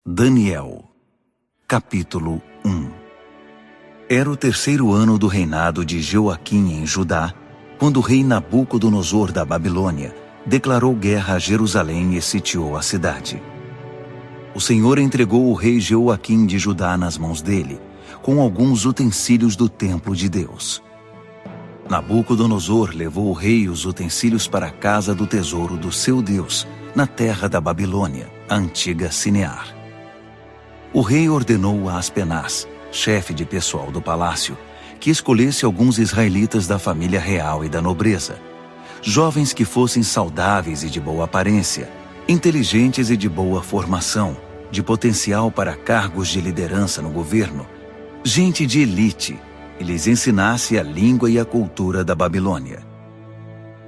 Daniel, capítulo 1. Era o 3º ano do reinado de Joaquim em Judá, quando o rei Nabucodonosor da Babilônia declarou guerra a Jerusalém e sitiou a cidade. O Senhor entregou o rei Joaquim de Judá nas mãos dele, com alguns utensílios do templo de Deus. Nabucodonosor levou o rei e os utensílios para a casa do tesouro do seu Deus, na terra da Babilônia, a antiga Sinear. O rei ordenou a Aspenaz, chefe de pessoal do palácio, que escolhesse alguns israelitas da família real e da nobreza, jovens que fossem saudáveis e de boa aparência, inteligentes e de boa formação, de potencial para cargos de liderança no governo, gente de elite, e lhes ensinasse a língua e a cultura da Babilônia.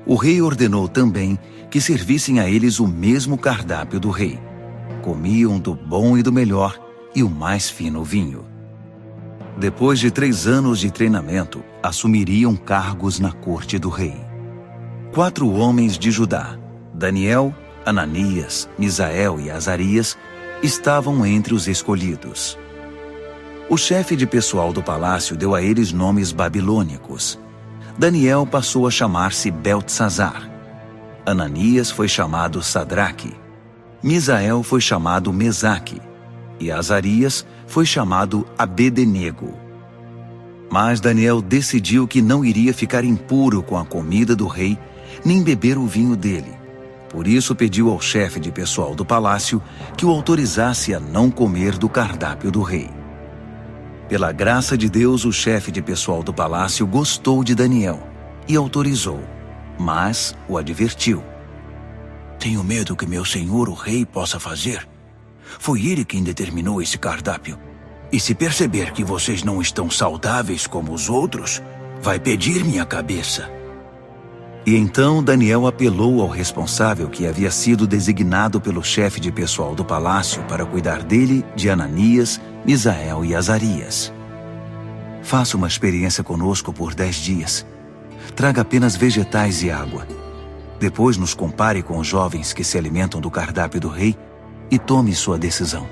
O rei ordenou também que servissem a eles o mesmo cardápio do rei. Comiam do bom e do melhor e o mais fino vinho. Depois de 3 anos de treinamento, assumiriam cargos na corte do rei. 4 homens de Judá, Daniel, Ananias, Misael e Azarias, estavam entre os escolhidos. O chefe de pessoal do palácio deu a eles nomes babilônicos. Daniel passou a chamar-se Beltesazar. Ananias foi chamado Sadraque. Misael foi chamado Mesaque. E Azarias foi chamado Abed-nego. Mas Daniel decidiu que não iria ficar impuro com a comida do rei, nem beber o vinho dele. Por isso pediu ao chefe de pessoal do palácio que o autorizasse a não comer do cardápio do rei. Pela graça de Deus, o chefe de pessoal do palácio gostou de Daniel e autorizou, mas o advertiu. Tenho medo que meu senhor o rei possa fazer. Foi ele quem determinou esse cardápio. E se perceber que vocês não estão saudáveis como os outros, vai pedir minha cabeça. E então Daniel apelou ao responsável que havia sido designado pelo chefe de pessoal do palácio para cuidar dele, de Ananias, Misael e Azarias. Faça uma experiência conosco por 10 dias. Traga apenas vegetais e água. Depois nos compare com os jovens que se alimentam do cardápio do rei e tome sua decisão.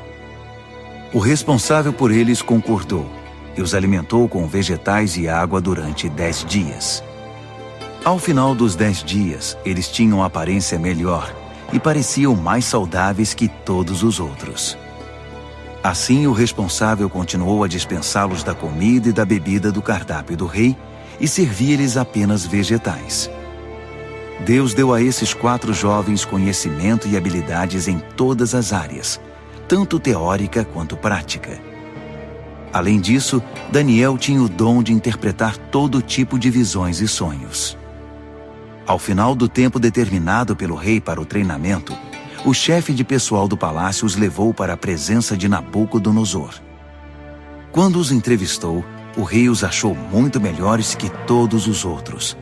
O responsável por eles concordou e os alimentou com vegetais e água durante 10 dias. Ao final dos 10 dias, eles tinham aparência melhor e pareciam mais saudáveis que todos os outros. Assim, o responsável continuou a dispensá-los da comida e da bebida do cardápio do rei e servia-lhes apenas vegetais. Deus deu a esses 4 jovens conhecimento e habilidades em todas as áreas, tanto teórica quanto prática. Além disso, Daniel tinha o dom de interpretar todo tipo de visões e sonhos. Ao final do tempo determinado pelo rei para o treinamento, o chefe de pessoal do palácio os levou para a presença de Nabucodonosor. Quando os entrevistou, o rei os achou muito melhores que todos os outros.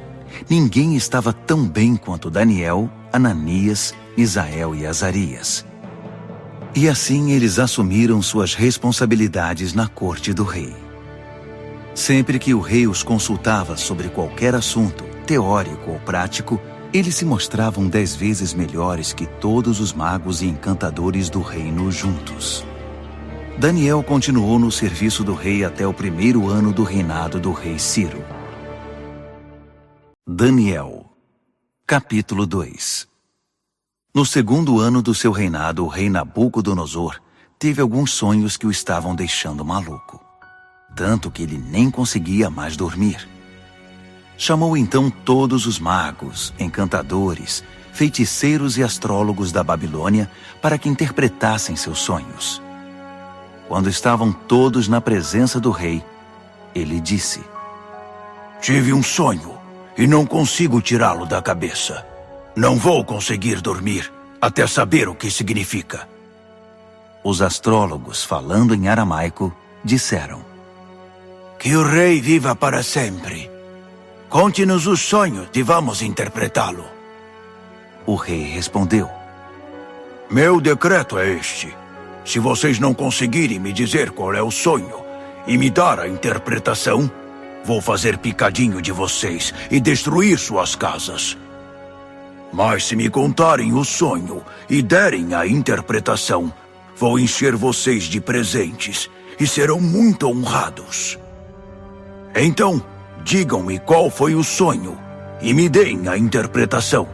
Ninguém estava tão bem quanto Daniel, Ananias, Misael e Azarias. E assim eles assumiram suas responsabilidades na corte do rei. Sempre que o rei os consultava sobre qualquer assunto, teórico ou prático, eles se mostravam 10 vezes melhores que todos os magos e encantadores do reino juntos. Daniel continuou no serviço do rei até o 1º ano do reinado do rei Ciro. Daniel, capítulo 2. No 2º ano do seu reinado, o rei Nabucodonosor teve alguns sonhos que o estavam deixando maluco, tanto que ele nem conseguia mais dormir. Chamou então todos os magos, encantadores, feiticeiros e astrólogos da Babilônia para que interpretassem seus sonhos. Quando estavam todos na presença do rei, ele disse: Tive um sonho e não consigo tirá-lo da cabeça. Não vou conseguir dormir até saber o que significa. Os astrólogos, falando em aramaico, disseram: Que o rei viva para sempre. Conte-nos os sonhos e vamos interpretá-lo. O rei respondeu: Meu decreto é este. Se vocês não conseguirem me dizer qual é o sonho e me dar a interpretação, vou fazer picadinho de vocês e destruir suas casas. Mas se me contarem o sonho e derem a interpretação, Vou encher vocês de presentes e serão muito honrados. Então, digam-me qual foi o sonho e me deem a interpretação.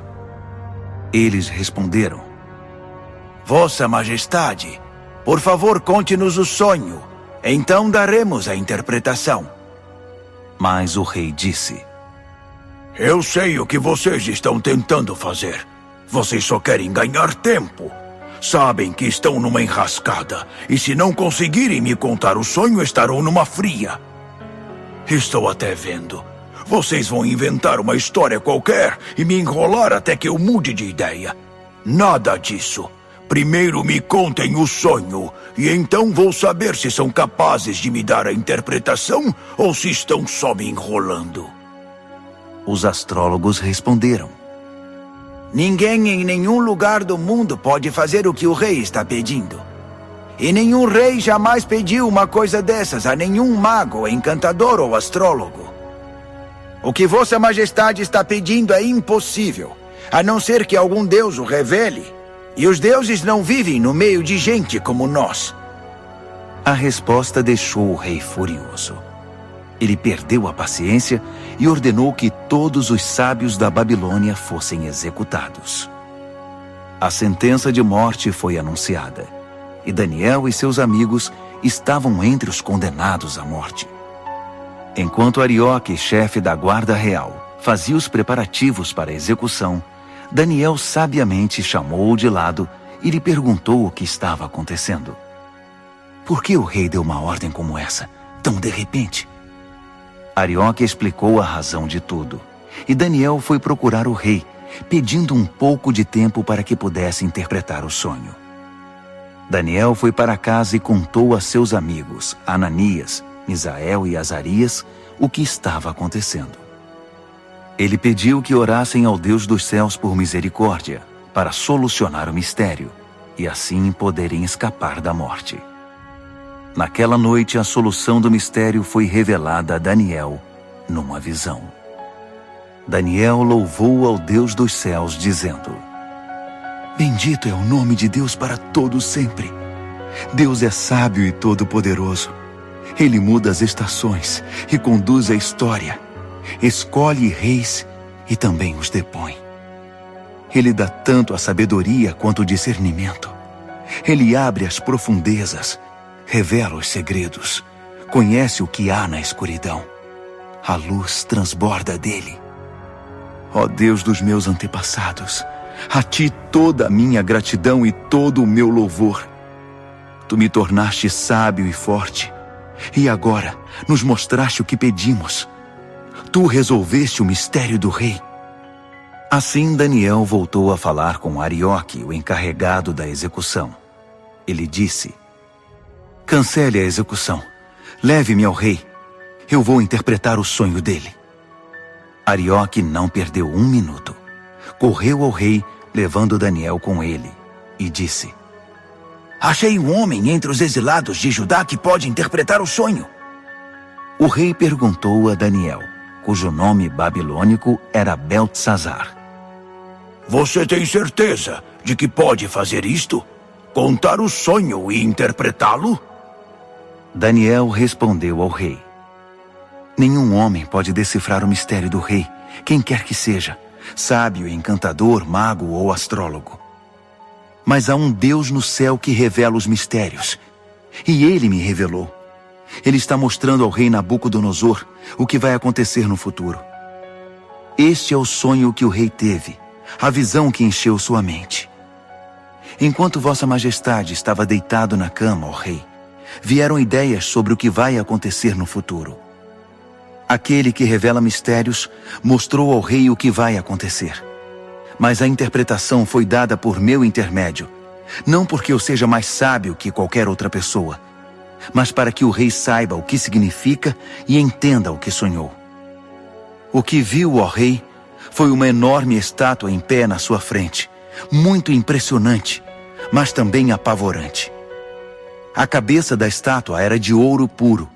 Eles responderam: Vossa Majestade, por favor, conte-nos o sonho. Então daremos a interpretação. Mas o rei disse: Eu sei o que vocês estão tentando fazer. Vocês só querem ganhar tempo. Sabem que estão numa enrascada, e se não conseguirem me contar o sonho, estarão numa fria. Estou até vendo. Vocês vão inventar uma história qualquer e me enrolar até que eu mude de ideia. Nada disso. Primeiro me contem o sonho, e então vou saber se são capazes de me dar a interpretação ou se estão só me enrolando. Os astrólogos responderam: Ninguém em nenhum lugar do mundo pode fazer o que o rei está pedindo. E nenhum rei jamais pediu uma coisa dessas a nenhum mago, encantador ou astrólogo. O que Vossa Majestade está pedindo é impossível, a não ser que algum deus o revele. E os deuses não vivem no meio de gente como nós. A resposta deixou o rei furioso. Ele perdeu a paciência e ordenou que todos os sábios da Babilônia fossem executados. A sentença de morte foi anunciada, e Daniel e seus amigos estavam entre os condenados à morte. Enquanto Arioque, chefe da guarda real, fazia os preparativos para a execução, Daniel sabiamente chamou-o de lado e lhe perguntou o que estava acontecendo. Por que o rei deu uma ordem como essa, tão de repente? Arioque explicou a razão de tudo, e Daniel foi procurar o rei, pedindo um pouco de tempo para que pudesse interpretar o sonho. Daniel foi para casa e contou a seus amigos, Ananias, Misael e Azarias, o que estava acontecendo. Ele pediu que orassem ao Deus dos céus por misericórdia, para solucionar o mistério, e assim poderem escapar da morte. Naquela noite, a solução do mistério foi revelada a Daniel numa visão. Daniel louvou ao Deus dos céus, dizendo: Bendito é o nome de Deus para todo sempre. Deus é sábio e todo-poderoso. Ele muda as estações e conduz a história. Escolhe reis e também os depõe. Ele dá tanto a sabedoria quanto o discernimento. Ele abre as profundezas, revela os segredos, conhece o que há na escuridão. A luz transborda dele. Ó Deus dos meus antepassados, a ti toda a minha gratidão e todo o meu louvor. Tu me tornaste sábio e forte, e agora nos mostraste o que pedimos. Tu resolveste o mistério do rei. Assim Daniel voltou a falar com Arioque, o encarregado da execução. Ele disse: Cancele a execução. Leve-me ao rei. Eu vou interpretar o sonho dele. Arioque não perdeu um minuto. Correu ao rei, levando Daniel com ele, e disse: Achei um homem entre os exilados de Judá que pode interpretar o sonho. O rei perguntou a Daniel, cujo nome babilônico era Beltesazar: Você tem certeza de que pode fazer isto? Contar o sonho e interpretá-lo? Daniel respondeu ao rei: Nenhum homem pode decifrar o mistério do rei, quem quer que seja, sábio, encantador, mago ou astrólogo. Mas há um Deus no céu que revela os mistérios, e ele me revelou. Ele está mostrando ao rei Nabucodonosor o que vai acontecer no futuro. Este é o sonho que o rei teve, a visão que encheu sua mente. Enquanto Vossa Majestade estava deitado na cama, ó rei, vieram ideias sobre o que vai acontecer no futuro. Aquele que revela mistérios mostrou ao rei o que vai acontecer. Mas a interpretação foi dada por meu intermédio, não porque eu seja mais sábio que qualquer outra pessoa, mas para que o rei saiba o que significa e entenda o que sonhou. O que viu, ó rei, foi uma enorme estátua em pé na sua frente, muito impressionante, mas também apavorante. A cabeça da estátua era de ouro puro,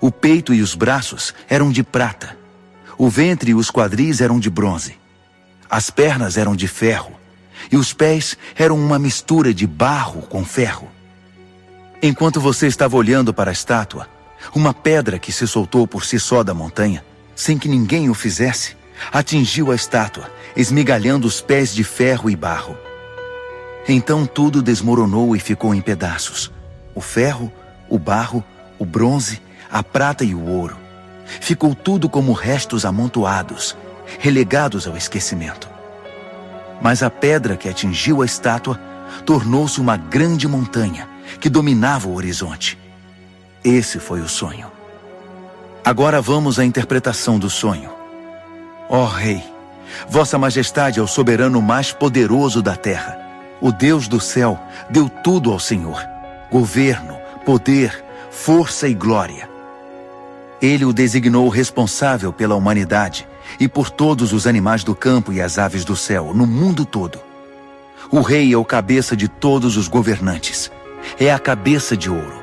o peito e os braços eram de prata, o ventre e os quadris eram de bronze, as pernas eram de ferro, e os pés eram uma mistura de barro com ferro. Enquanto você estava olhando para a estátua, uma pedra que se soltou por si só da montanha, sem que ninguém o fizesse, atingiu a estátua, esmigalhando os pés de ferro e barro. Então tudo desmoronou e ficou em pedaços. O ferro, o barro, o bronze, a prata e o ouro. Ficou tudo como restos amontoados, relegados ao esquecimento. Mas a pedra que atingiu a estátua tornou-se uma grande montanha que dominava o horizonte. Esse foi o sonho. Agora vamos à interpretação do sonho. Ó Rei, Vossa Majestade é o soberano mais poderoso da terra. O Deus do céu deu tudo ao Senhor: governo, poder, força e glória. Ele o designou responsável pela humanidade e por todos os animais do campo e as aves do céu, no mundo todo. O rei é o cabeça de todos os governantes. É a cabeça de ouro.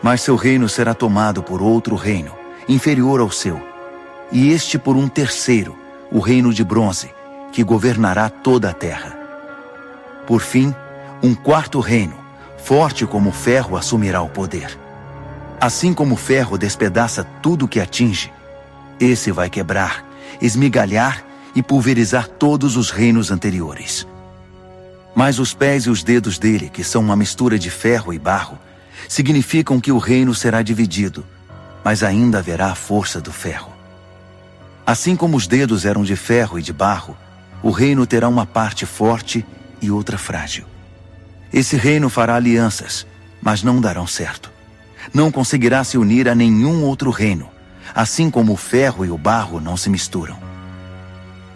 Mas seu reino será tomado por outro reino, inferior ao seu, e este por um terceiro, o reino de bronze, que governará toda a terra. Por fim, um quarto reino, forte como o ferro, assumirá o poder. Assim como o ferro despedaça tudo que atinge, esse vai quebrar, esmigalhar e pulverizar todos os reinos anteriores. Mas os pés e os dedos dele, que são uma mistura de ferro e barro, significam que o reino será dividido, mas ainda haverá a força do ferro. Assim como os dedos eram de ferro e de barro, o reino terá uma parte forte e outra frágil. Esse reino fará alianças, mas não darão certo. Não conseguirá se unir a nenhum outro reino, assim como o ferro e o barro não se misturam.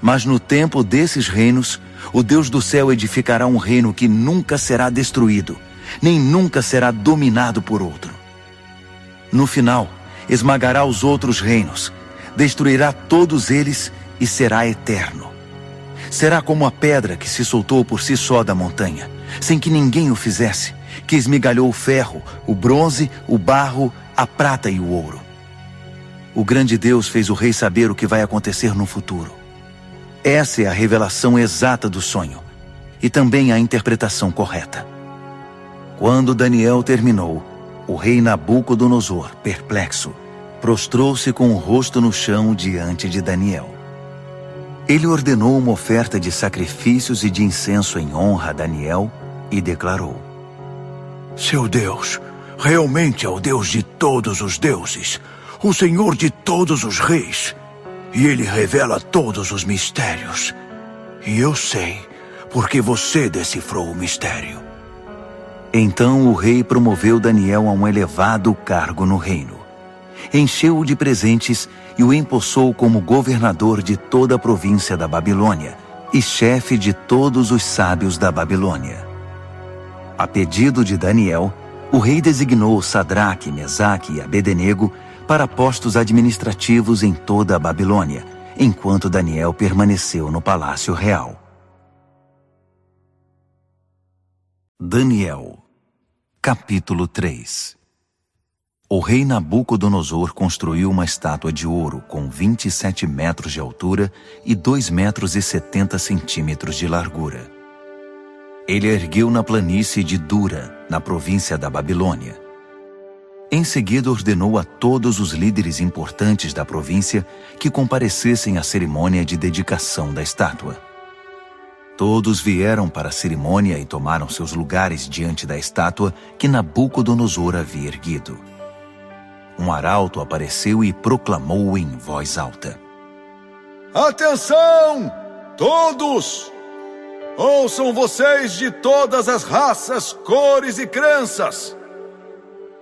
Mas no tempo desses reinos, o Deus do céu edificará um reino que nunca será destruído, nem nunca será dominado por outro. No final, esmagará os outros reinos, destruirá todos eles e será eterno. Será como a pedra que se soltou por si só da montanha, sem que ninguém o fizesse, que esmigalhou o ferro, o bronze, o barro, a prata e o ouro. O grande Deus fez o rei saber o que vai acontecer no futuro. Essa é a revelação exata do sonho, e também a interpretação correta. Quando Daniel terminou, o rei Nabucodonosor, perplexo, prostrou-se com o rosto no chão diante de Daniel. Ele ordenou uma oferta de sacrifícios e de incenso em honra a Daniel e declarou: Seu Deus realmente é o Deus de todos os deuses, o Senhor de todos os reis, e Ele revela todos os mistérios. E eu sei, porque você decifrou o mistério. Então o rei promoveu Daniel a um elevado cargo no reino. Encheu-o de presentes e o empossou como governador de toda a província da Babilônia e chefe de todos os sábios da Babilônia. A pedido de Daniel, o rei designou Sadraque, Mesaque e Abednego para postos administrativos em toda a Babilônia, enquanto Daniel permaneceu no palácio real. Daniel, capítulo 3. O rei Nabucodonosor construiu uma estátua de ouro com 27 metros de altura e 2 metros e 70 centímetros de largura. Ele a ergueu na planície de Dura, na província da Babilônia. Em seguida ordenou a todos os líderes importantes da província que comparecessem à cerimônia de dedicação da estátua. Todos vieram para a cerimônia e tomaram seus lugares diante da estátua que Nabucodonosor havia erguido. Um arauto apareceu e proclamou em voz alta: Atenção, todos! Ouçam vocês de todas as raças, cores e crenças.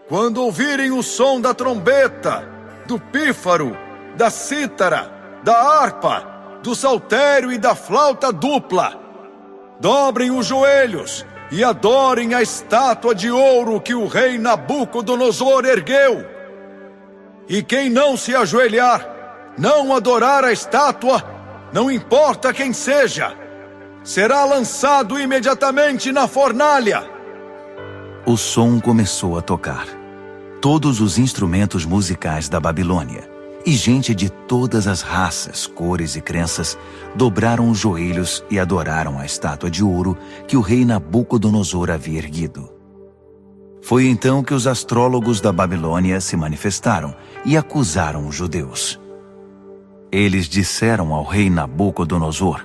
Quando ouvirem o som da trombeta, do pífaro, da cítara, da harpa, do saltério e da flauta dupla, dobrem os joelhos e adorem a estátua de ouro que o rei Nabucodonosor ergueu. E quem não se ajoelhar, não adorar a estátua, não importa quem seja, será lançado imediatamente na fornalha. O som começou a tocar. Todos os instrumentos musicais da Babilônia e gente de todas as raças, cores e crenças dobraram os joelhos e adoraram a estátua de ouro que o rei Nabucodonosor havia erguido. Foi então que os astrólogos da Babilônia se manifestaram e acusaram os judeus. Eles disseram ao rei Nabucodonosor: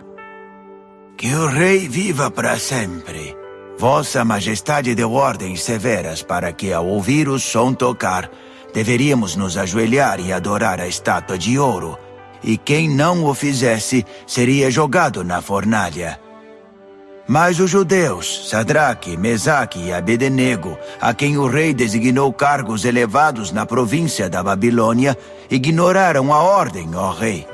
Que o rei viva para sempre. Vossa Majestade deu ordens severas para que, ao ouvir o som tocar, deveríamos nos ajoelhar e adorar a estátua de ouro, e quem não o fizesse seria jogado na fornalha. Mas os judeus, Sadraque, Mesaque e Abednego, a quem o rei designou cargos elevados na província da Babilônia, ignoraram a ordem, ó rei.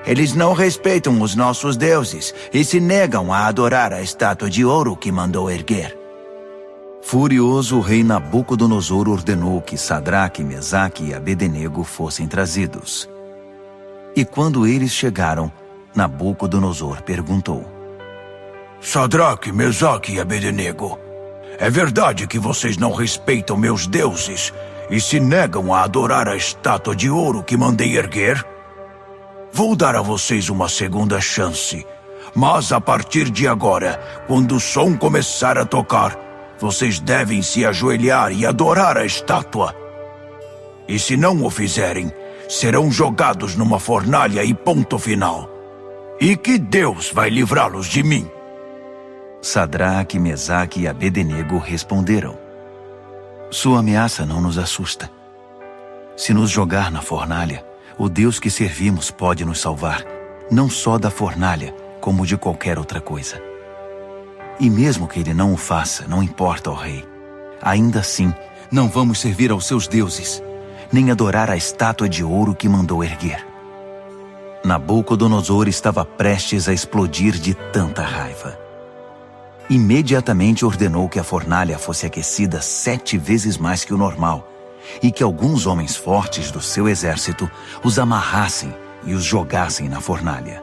Eles não respeitam os nossos deuses e se negam a adorar a estátua de ouro que mandou erguer. Furioso, o rei Nabucodonosor ordenou que Sadraque, Mesaque e Abednego fossem trazidos. E quando eles chegaram, Nabucodonosor perguntou: Sadraque, Mesaque e Abednego, é verdade que vocês não respeitam meus deuses e se negam a adorar a estátua de ouro que mandei erguer? Vou dar a vocês uma segunda chance, mas a partir de agora, quando o som começar a tocar, vocês devem se ajoelhar e adorar a estátua. E se não o fizerem, serão jogados numa fornalha e ponto final. E que Deus vai livrá-los de mim? Sadraque, Mesaque e Abednego responderam: Sua ameaça não nos assusta. Se nos jogar na fornalha, o Deus que servimos pode nos salvar, não só da fornalha, como de qualquer outra coisa. E mesmo que ele não o faça, não importa, ó rei. Ainda assim, não vamos servir aos seus deuses, nem adorar a estátua de ouro que mandou erguer. Nabucodonosor estava prestes a explodir de tanta raiva. Imediatamente ordenou que a fornalha fosse aquecida 7 vezes mais que o normal e que alguns homens fortes do seu exército os amarrassem e os jogassem na fornalha.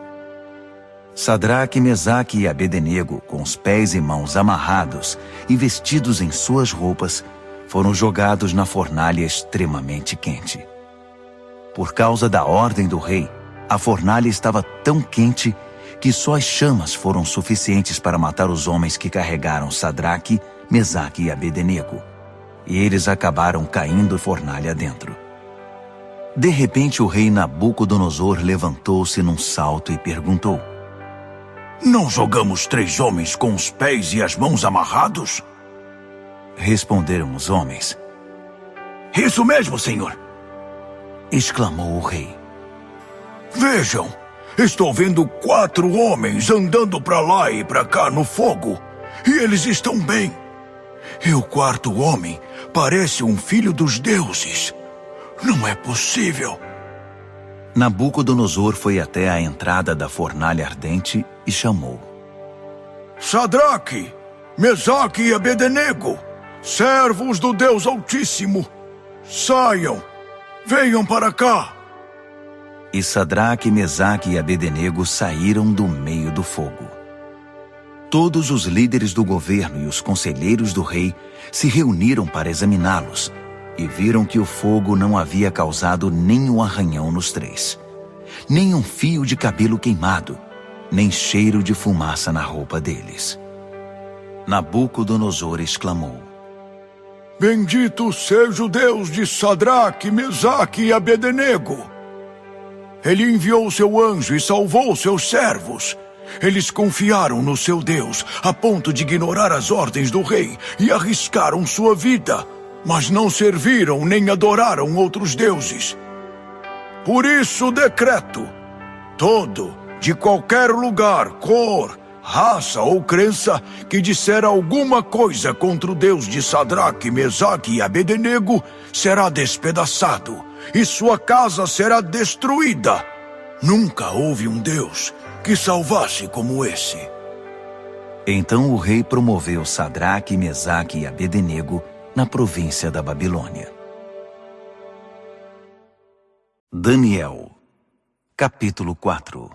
Sadraque, Mesaque e Abednego, com os pés e mãos amarrados e vestidos em suas roupas, foram jogados na fornalha extremamente quente. Por causa da ordem do rei, a fornalha estava tão quente que só as chamas foram suficientes para matar os homens que carregaram Sadraque, Mesaque e Abednego, e eles acabaram caindo fornalha dentro. De repente, o rei Nabucodonosor levantou-se num salto e perguntou: Não jogamos 3 homens com os pés e as mãos amarrados? Responderam os homens. Isso mesmo, senhor! Exclamou o rei. Vejam, estou vendo 4 homens andando para lá e para cá no fogo, e eles estão bem. E o 4º homem parece um filho dos deuses. Não é possível. Nabucodonosor foi até a entrada da fornalha ardente e chamou: Sadraque, Mesaque e Abednego, servos do Deus Altíssimo, saiam, venham para cá. E Sadraque, Mesaque e Abednego saíram do meio do fogo. Todos os líderes do governo e os conselheiros do rei se reuniram para examiná-los e viram que o fogo não havia causado nenhum arranhão nos 3, nem um fio de cabelo queimado, nem cheiro de fumaça na roupa deles. Nabucodonosor exclamou: Bendito seja o Deus de Sadraque, Mesaque e Abednego! Ele enviou seu anjo e salvou seus servos. Eles confiaram no seu Deus a ponto de ignorar as ordens do rei e arriscaram sua vida, mas não serviram nem adoraram outros deuses. Por isso decreto: todo, de qualquer lugar, cor, raça ou crença, que disser alguma coisa contra o Deus de Sadraque, Mesaque e Abednego, será despedaçado, e sua casa será destruída. Nunca houve um Deus que salvasse como esse. Então o rei promoveu Sadraque, Mesaque e Abednego na província da Babilônia. Daniel, capítulo 4.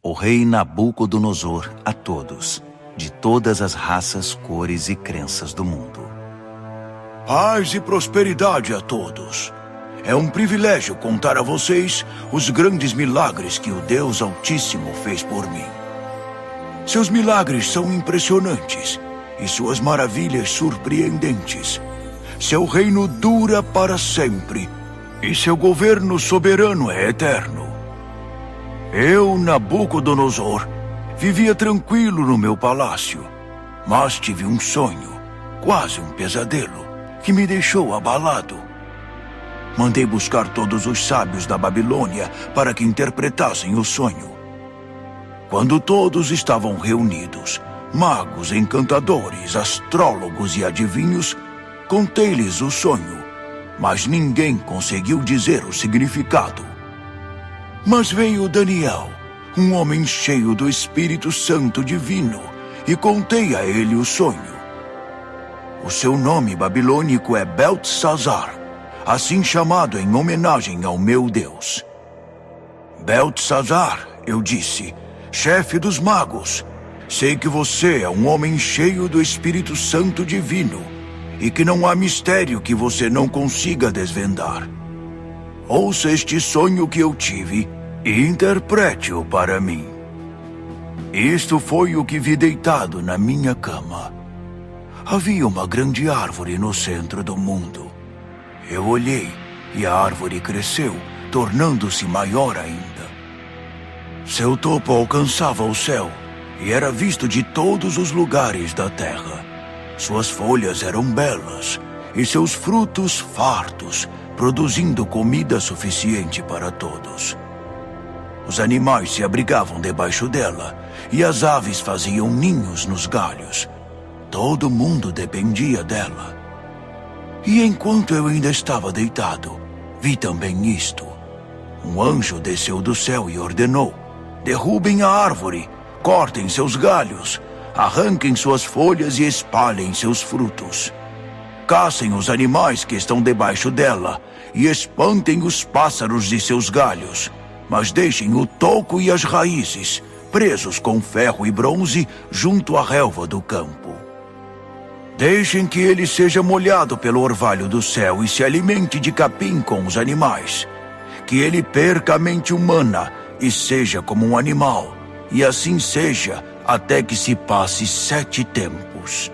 O rei Nabucodonosor a todos, de todas as raças, cores e crenças do mundo. Paz e prosperidade a todos. É um privilégio contar a vocês os grandes milagres que o Deus Altíssimo fez por mim. Seus milagres são impressionantes, e suas maravilhas surpreendentes. Seu reino dura para sempre, e seu governo soberano é eterno. Eu, Nabucodonosor, vivia tranquilo no meu palácio, mas tive um sonho, quase um pesadelo, que me deixou abalado. Mandei buscar todos os sábios da Babilônia para que interpretassem o sonho. Quando todos estavam reunidos, magos, encantadores, astrólogos e adivinhos, contei-lhes o sonho, mas ninguém conseguiu dizer o significado. Mas veio Daniel, um homem cheio do Espírito Santo divino, e contei a ele o sonho. O seu nome babilônico é Beltesazar, assim chamado em homenagem ao meu Deus. Beltesazar, eu disse, chefe dos magos, sei que você é um homem cheio do Espírito Santo divino e que não há mistério que você não consiga desvendar. Ouça este sonho que eu tive e interprete-o para mim. Isto foi o que vi deitado na minha cama. Havia uma grande árvore no centro do mundo. Eu olhei e a árvore cresceu, tornando-se maior ainda. Seu topo alcançava o céu e era visto de todos os lugares da terra. Suas folhas eram belas e seus frutos fartos, produzindo comida suficiente para todos. Os animais se abrigavam debaixo dela e as aves faziam ninhos nos galhos. Todo mundo dependia dela. E enquanto eu ainda estava deitado, vi também isto. Um anjo desceu do céu e ordenou: derrubem a árvore, cortem seus galhos, arranquem suas folhas e espalhem seus frutos. Caçem os animais que estão debaixo dela e espantem os pássaros de seus galhos, mas deixem o toco e as raízes presos com ferro e bronze junto à relva do campo. Deixem que ele seja molhado pelo orvalho do céu e se alimente de capim com os animais. Que ele perca a mente humana e seja como um animal, e assim seja até que se passe 7 tempos.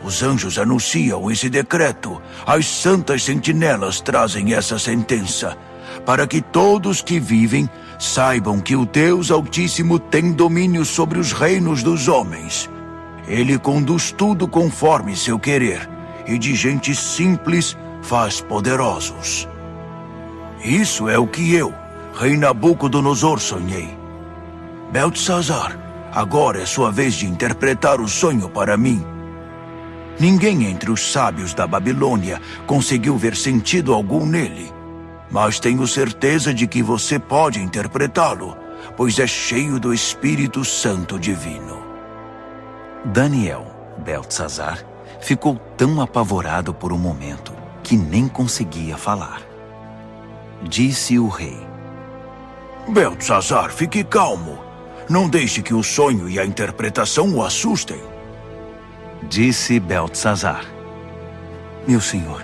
Os anjos anunciam esse decreto, as santas sentinelas trazem essa sentença, para que todos que vivem saibam que o Deus Altíssimo tem domínio sobre os reinos dos homens. Ele conduz tudo conforme seu querer, e de gente simples faz poderosos. Isso é o que eu, rei Nabucodonosor, sonhei. Beltesazar, agora é sua vez de interpretar o sonho para mim. Ninguém entre os sábios da Babilônia conseguiu ver sentido algum nele, mas tenho certeza de que você pode interpretá-lo, pois é cheio do Espírito Santo divino. Daniel, Beltesazar, ficou tão apavorado por um momento que nem conseguia falar. Disse o rei: Beltesazar, fique calmo. Não deixe que o sonho e a interpretação o assustem. Disse Beltesazar: meu senhor,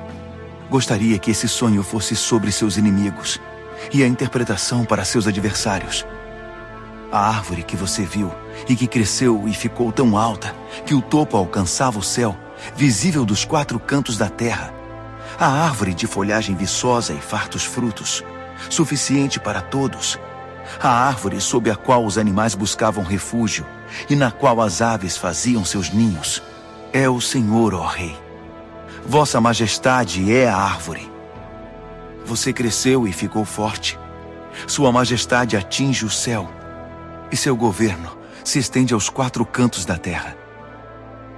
gostaria que esse sonho fosse sobre seus inimigos e a interpretação para seus adversários. A árvore que você viu e que cresceu e ficou tão alta que o topo alcançava o céu, visível dos 4 cantos da terra. A árvore de folhagem viçosa e fartos frutos, suficiente para todos. A árvore sob a qual os animais buscavam refúgio e na qual as aves faziam seus ninhos. É o Senhor, ó Rei. Vossa Majestade é a árvore. Você cresceu e ficou forte. Sua Majestade atinge o céu e seu governo se estende aos 4 cantos da terra.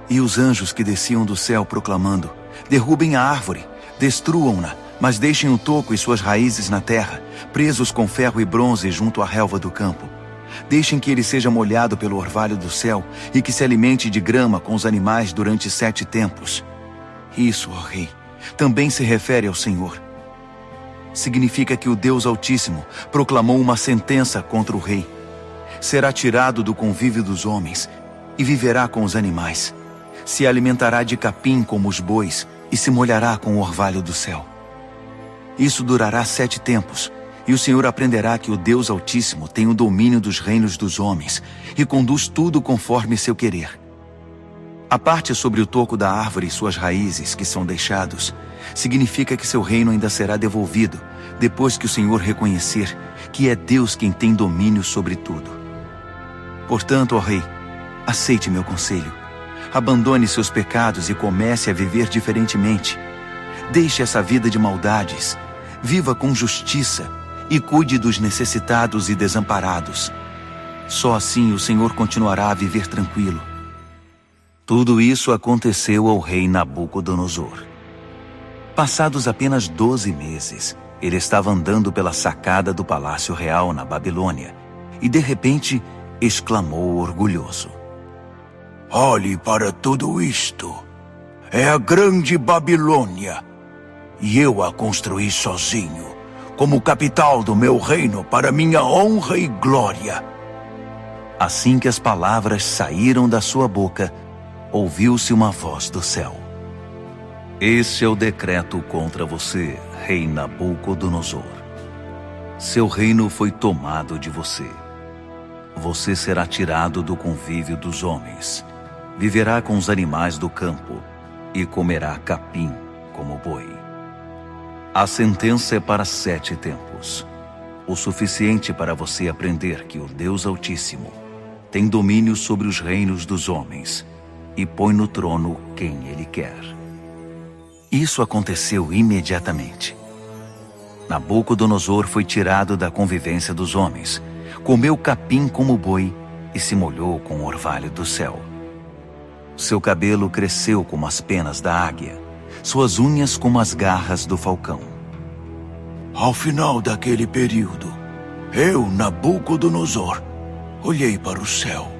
E os anjos que desciam do céu proclamando: derrubem a árvore, destruam-na, mas deixem o toco e suas raízes na terra, presos com ferro e bronze junto à relva do campo. Deixem que ele seja molhado pelo orvalho do céu e que se alimente de grama com os animais durante 7 tempos. Isso, ó Rei, também se refere ao Senhor. Significa que o Deus Altíssimo proclamou uma sentença contra o rei. Será tirado do convívio dos homens e viverá com os animais. Se alimentará de capim como os bois e se molhará com o orvalho do céu. Isso durará 7 tempos, e o Senhor aprenderá que o Deus Altíssimo tem o domínio dos reinos dos homens e conduz tudo conforme seu querer. A parte sobre o toco da árvore e suas raízes que são deixados, significa que seu reino ainda será devolvido, depois que o Senhor reconhecer que é Deus quem tem domínio sobre tudo. Portanto, ó rei, aceite meu conselho. Abandone seus pecados e comece a viver diferentemente. Deixe essa vida de maldades, viva com justiça e cuide dos necessitados e desamparados. Só assim o Senhor continuará a viver tranquilo. Tudo isso aconteceu ao rei Nabucodonosor. Passados apenas 12 meses, ele estava andando pela sacada do Palácio Real na Babilônia e, de repente, exclamou orgulhoso: Olhe para tudo isto. É a grande Babilônia. E eu a construí sozinho, como capital do meu reino, para minha honra e glória. Assim que as palavras saíram da sua boca, ouviu-se uma voz do céu: Este é o decreto contra você, rei Nabucodonosor. Seu reino foi tomado de você. Você será tirado do convívio dos homens. Viverá com os animais do campo e comerá capim como boi. A sentença é para 7 tempos, o suficiente para você aprender que o Deus Altíssimo tem domínio sobre os reinos dos homens e põe no trono quem ele quer. Isso aconteceu imediatamente. Nabucodonosor foi tirado da convivência dos homens, comeu capim como boi e se molhou com o orvalho do céu. Seu cabelo cresceu como as penas da águia, suas unhas como as garras do falcão. Ao final daquele período, eu, Nabucodonosor, olhei para o céu,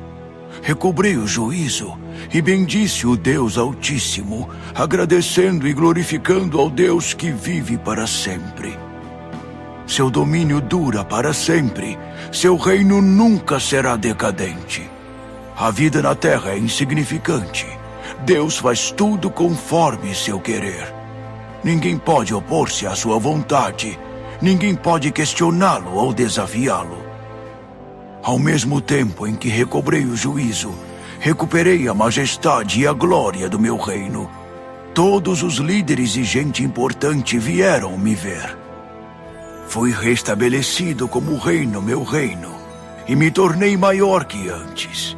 recobrei o juízo e bendisse o Deus Altíssimo, agradecendo e glorificando ao Deus que vive para sempre. Seu domínio dura para sempre, seu reino nunca será decadente. A vida na terra é insignificante. Deus faz tudo conforme seu querer. Ninguém pode opor-se à sua vontade. Ninguém pode questioná-lo ou desafiá-lo. Ao mesmo tempo em que recobrei o juízo, recuperei a majestade e a glória do meu reino. Todos os líderes e gente importante vieram me ver. Fui restabelecido como rei no meu reino e me tornei maior que antes.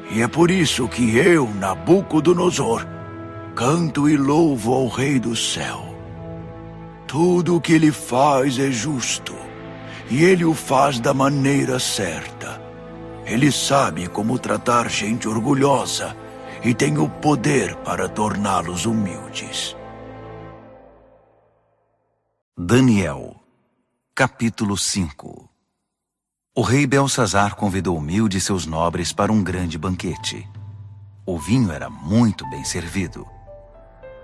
E é por isso que eu, Nabucodonosor, canto e louvo ao Rei do Céu. Tudo o que ele faz é justo, e ele o faz da maneira certa. Ele sabe como tratar gente orgulhosa e tem o poder para torná-los humildes. Daniel, capítulo 5. O rei Belsazar convidou Mil de seus nobres para um grande banquete. O vinho era muito bem servido.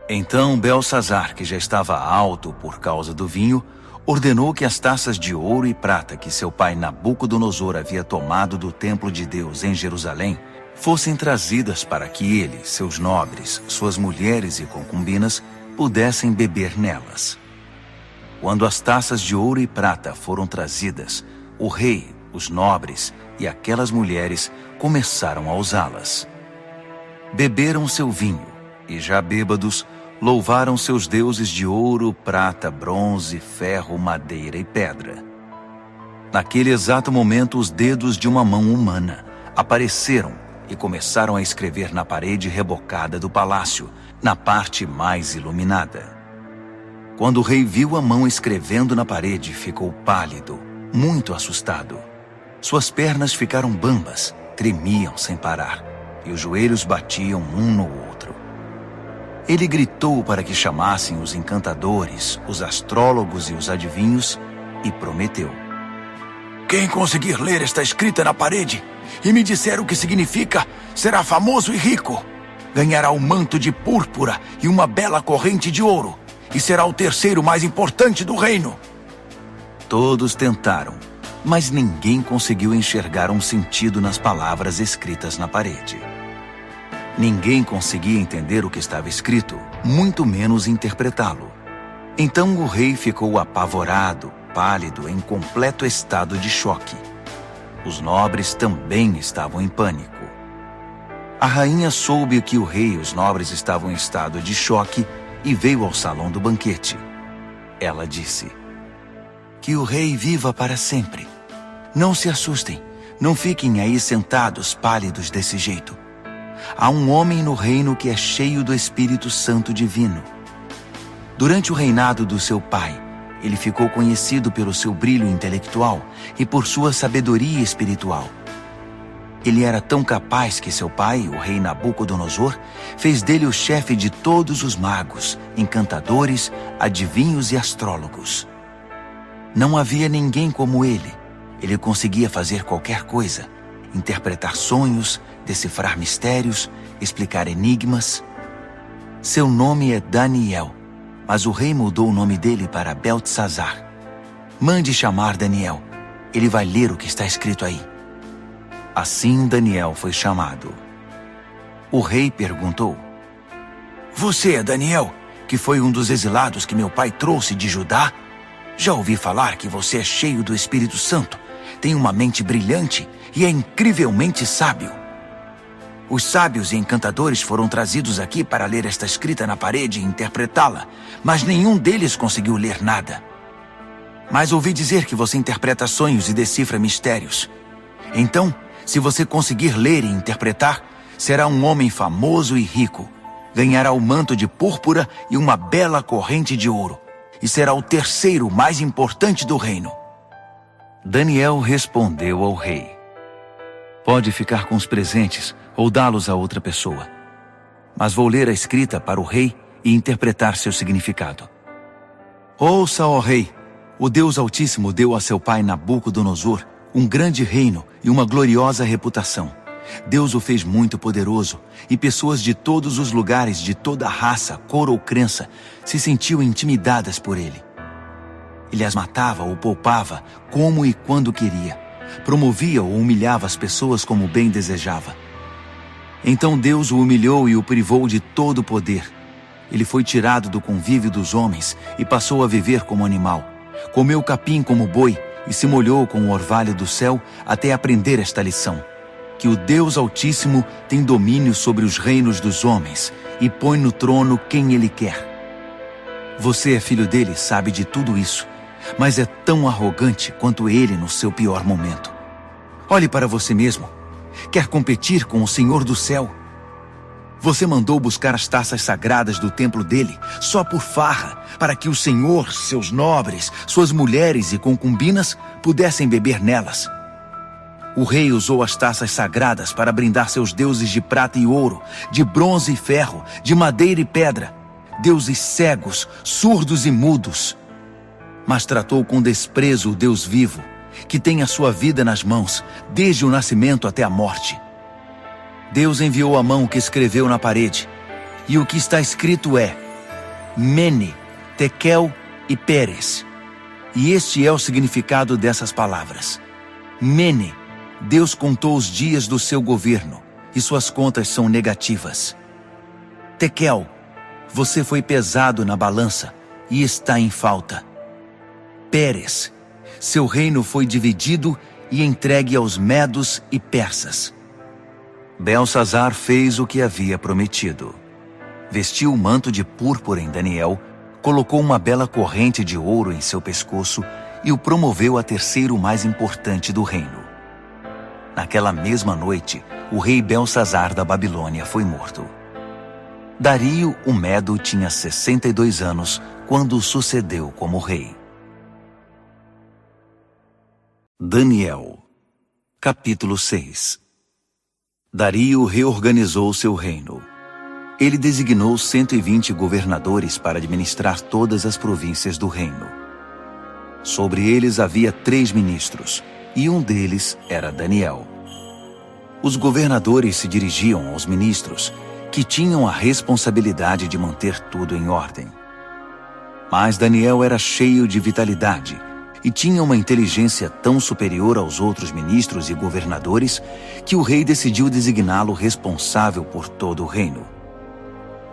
Então Belsazar, que já estava alto por causa do vinho, ordenou que as taças de ouro e prata que seu pai Nabucodonosor havia tomado do templo de Deus em Jerusalém fossem trazidas para que ele, seus nobres, suas mulheres e concubinas pudessem beber nelas. Quando as taças de ouro e prata foram trazidas, o rei, os nobres e aquelas mulheres começaram a usá-las. Beberam seu vinho e, já bêbados, louvaram seus deuses de ouro, prata, bronze, ferro, madeira e pedra. Naquele exato momento, os dedos de uma mão humana apareceram e começaram a escrever na parede rebocada do palácio, na parte mais iluminada. Quando o rei viu a mão escrevendo na parede, ficou pálido, muito assustado. Suas pernas ficaram bambas, tremiam sem parar, e os joelhos batiam um no outro. Ele gritou para que chamassem os encantadores, os astrólogos e os adivinhos, e prometeu: Quem conseguir ler esta escrita na parede e me disser o que significa, será famoso e rico. Ganhará um manto de púrpura e uma bela corrente de ouro, e será o terceiro mais importante do reino. Todos tentaram, mas ninguém conseguiu enxergar um sentido nas palavras escritas na parede. Ninguém conseguia entender o que estava escrito, muito menos interpretá-lo. Então o rei ficou apavorado, pálido, em completo estado de choque. Os nobres também estavam em pânico. A rainha soube que o rei e os nobres estavam em estado de choque e veio ao salão do banquete. Ela disse: "Que o rei viva para sempre. Não se assustem, não fiquem aí sentados pálidos desse jeito. Há um homem no reino que é cheio do Espírito Santo divino. Durante o reinado do seu pai, ele ficou conhecido pelo seu brilho intelectual e por sua sabedoria espiritual. Ele era tão capaz que seu pai, o rei Nabucodonosor, fez dele o chefe de todos os magos, encantadores, adivinhos e astrólogos. Não havia ninguém como ele. Ele conseguia fazer qualquer coisa: interpretar sonhos, decifrar mistérios, explicar enigmas. Seu nome é Daniel, mas o rei mudou o nome dele para Beltesazar. Mande chamar Daniel. Ele vai ler o que está escrito aí." Assim Daniel foi chamado. O rei perguntou: "Você é Daniel, que foi um dos exilados que meu pai trouxe de Judá? Já ouvi falar que você é cheio do Espírito Santo, tem uma mente brilhante e é incrivelmente sábio. Os sábios e encantadores foram trazidos aqui para ler esta escrita na parede e interpretá-la, mas nenhum deles conseguiu ler nada. Mas ouvi dizer que você interpreta sonhos e decifra mistérios. Então, se você conseguir ler e interpretar, será um homem famoso e rico. Ganhará o manto de púrpura e uma bela corrente de ouro, e será o terceiro mais importante do reino." Daniel respondeu ao rei: "Pode ficar com os presentes ou dá-los a outra pessoa. Mas vou ler a escrita para o rei e interpretar seu significado. Ouça, ó rei, o Deus Altíssimo deu a seu pai Nabucodonosor um grande reino e uma gloriosa reputação. Deus o fez muito poderoso, e pessoas de todos os lugares, de toda raça, cor ou crença, se sentiam intimidadas por ele. Ele as matava ou poupava, como e quando queria. Promovia ou humilhava as pessoas como bem desejava. Então Deus o humilhou e o privou de todo o poder. Ele foi tirado do convívio dos homens e passou a viver como animal. Comeu capim como boi e se molhou com o orvalho do céu até aprender esta lição: que o Deus Altíssimo tem domínio sobre os reinos dos homens e põe no trono quem ele quer. Você é filho dele, sabe de tudo isso, mas é tão arrogante quanto ele no seu pior momento. Olhe para você mesmo. Quer competir com o Senhor do céu? Você mandou buscar as taças sagradas do templo dele só por farra, para que o Senhor, seus nobres, suas mulheres e concubinas pudessem beber nelas. O rei usou as taças sagradas para brindar seus deuses de prata e ouro, de bronze e ferro, de madeira e pedra, deuses cegos, surdos e mudos. Mas tratou com desprezo o Deus vivo, que tem a sua vida nas mãos, desde o nascimento até a morte. Deus enviou a mão que escreveu na parede, e o que está escrito é: Mene, Tekel e Peres. E este é o significado dessas palavras. Mene, Deus contou os dias do seu governo, e suas contas são negativas. Tekel, você foi pesado na balança, e está em falta. Peres, seu reino foi dividido e entregue aos medos e persas. Beltesazar fez o que havia prometido. Vestiu o manto de púrpura em Daniel, colocou uma bela corrente de ouro em seu pescoço e o promoveu a terceiro mais importante do reino. Naquela mesma noite, o rei Beltesazar da Babilônia foi morto. Dario, o Medo, tinha 62 anos quando o sucedeu como rei. Daniel, capítulo 6. Dario reorganizou seu reino. Ele designou 120 governadores para administrar todas as províncias do reino. Sobre eles havia 3 ministros, e um deles era Daniel. Os governadores se dirigiam aos ministros, que tinham a responsabilidade de manter tudo em ordem. Mas Daniel era cheio de vitalidade, e tinha uma inteligência tão superior aos outros ministros e governadores que o rei decidiu designá-lo responsável por todo o reino.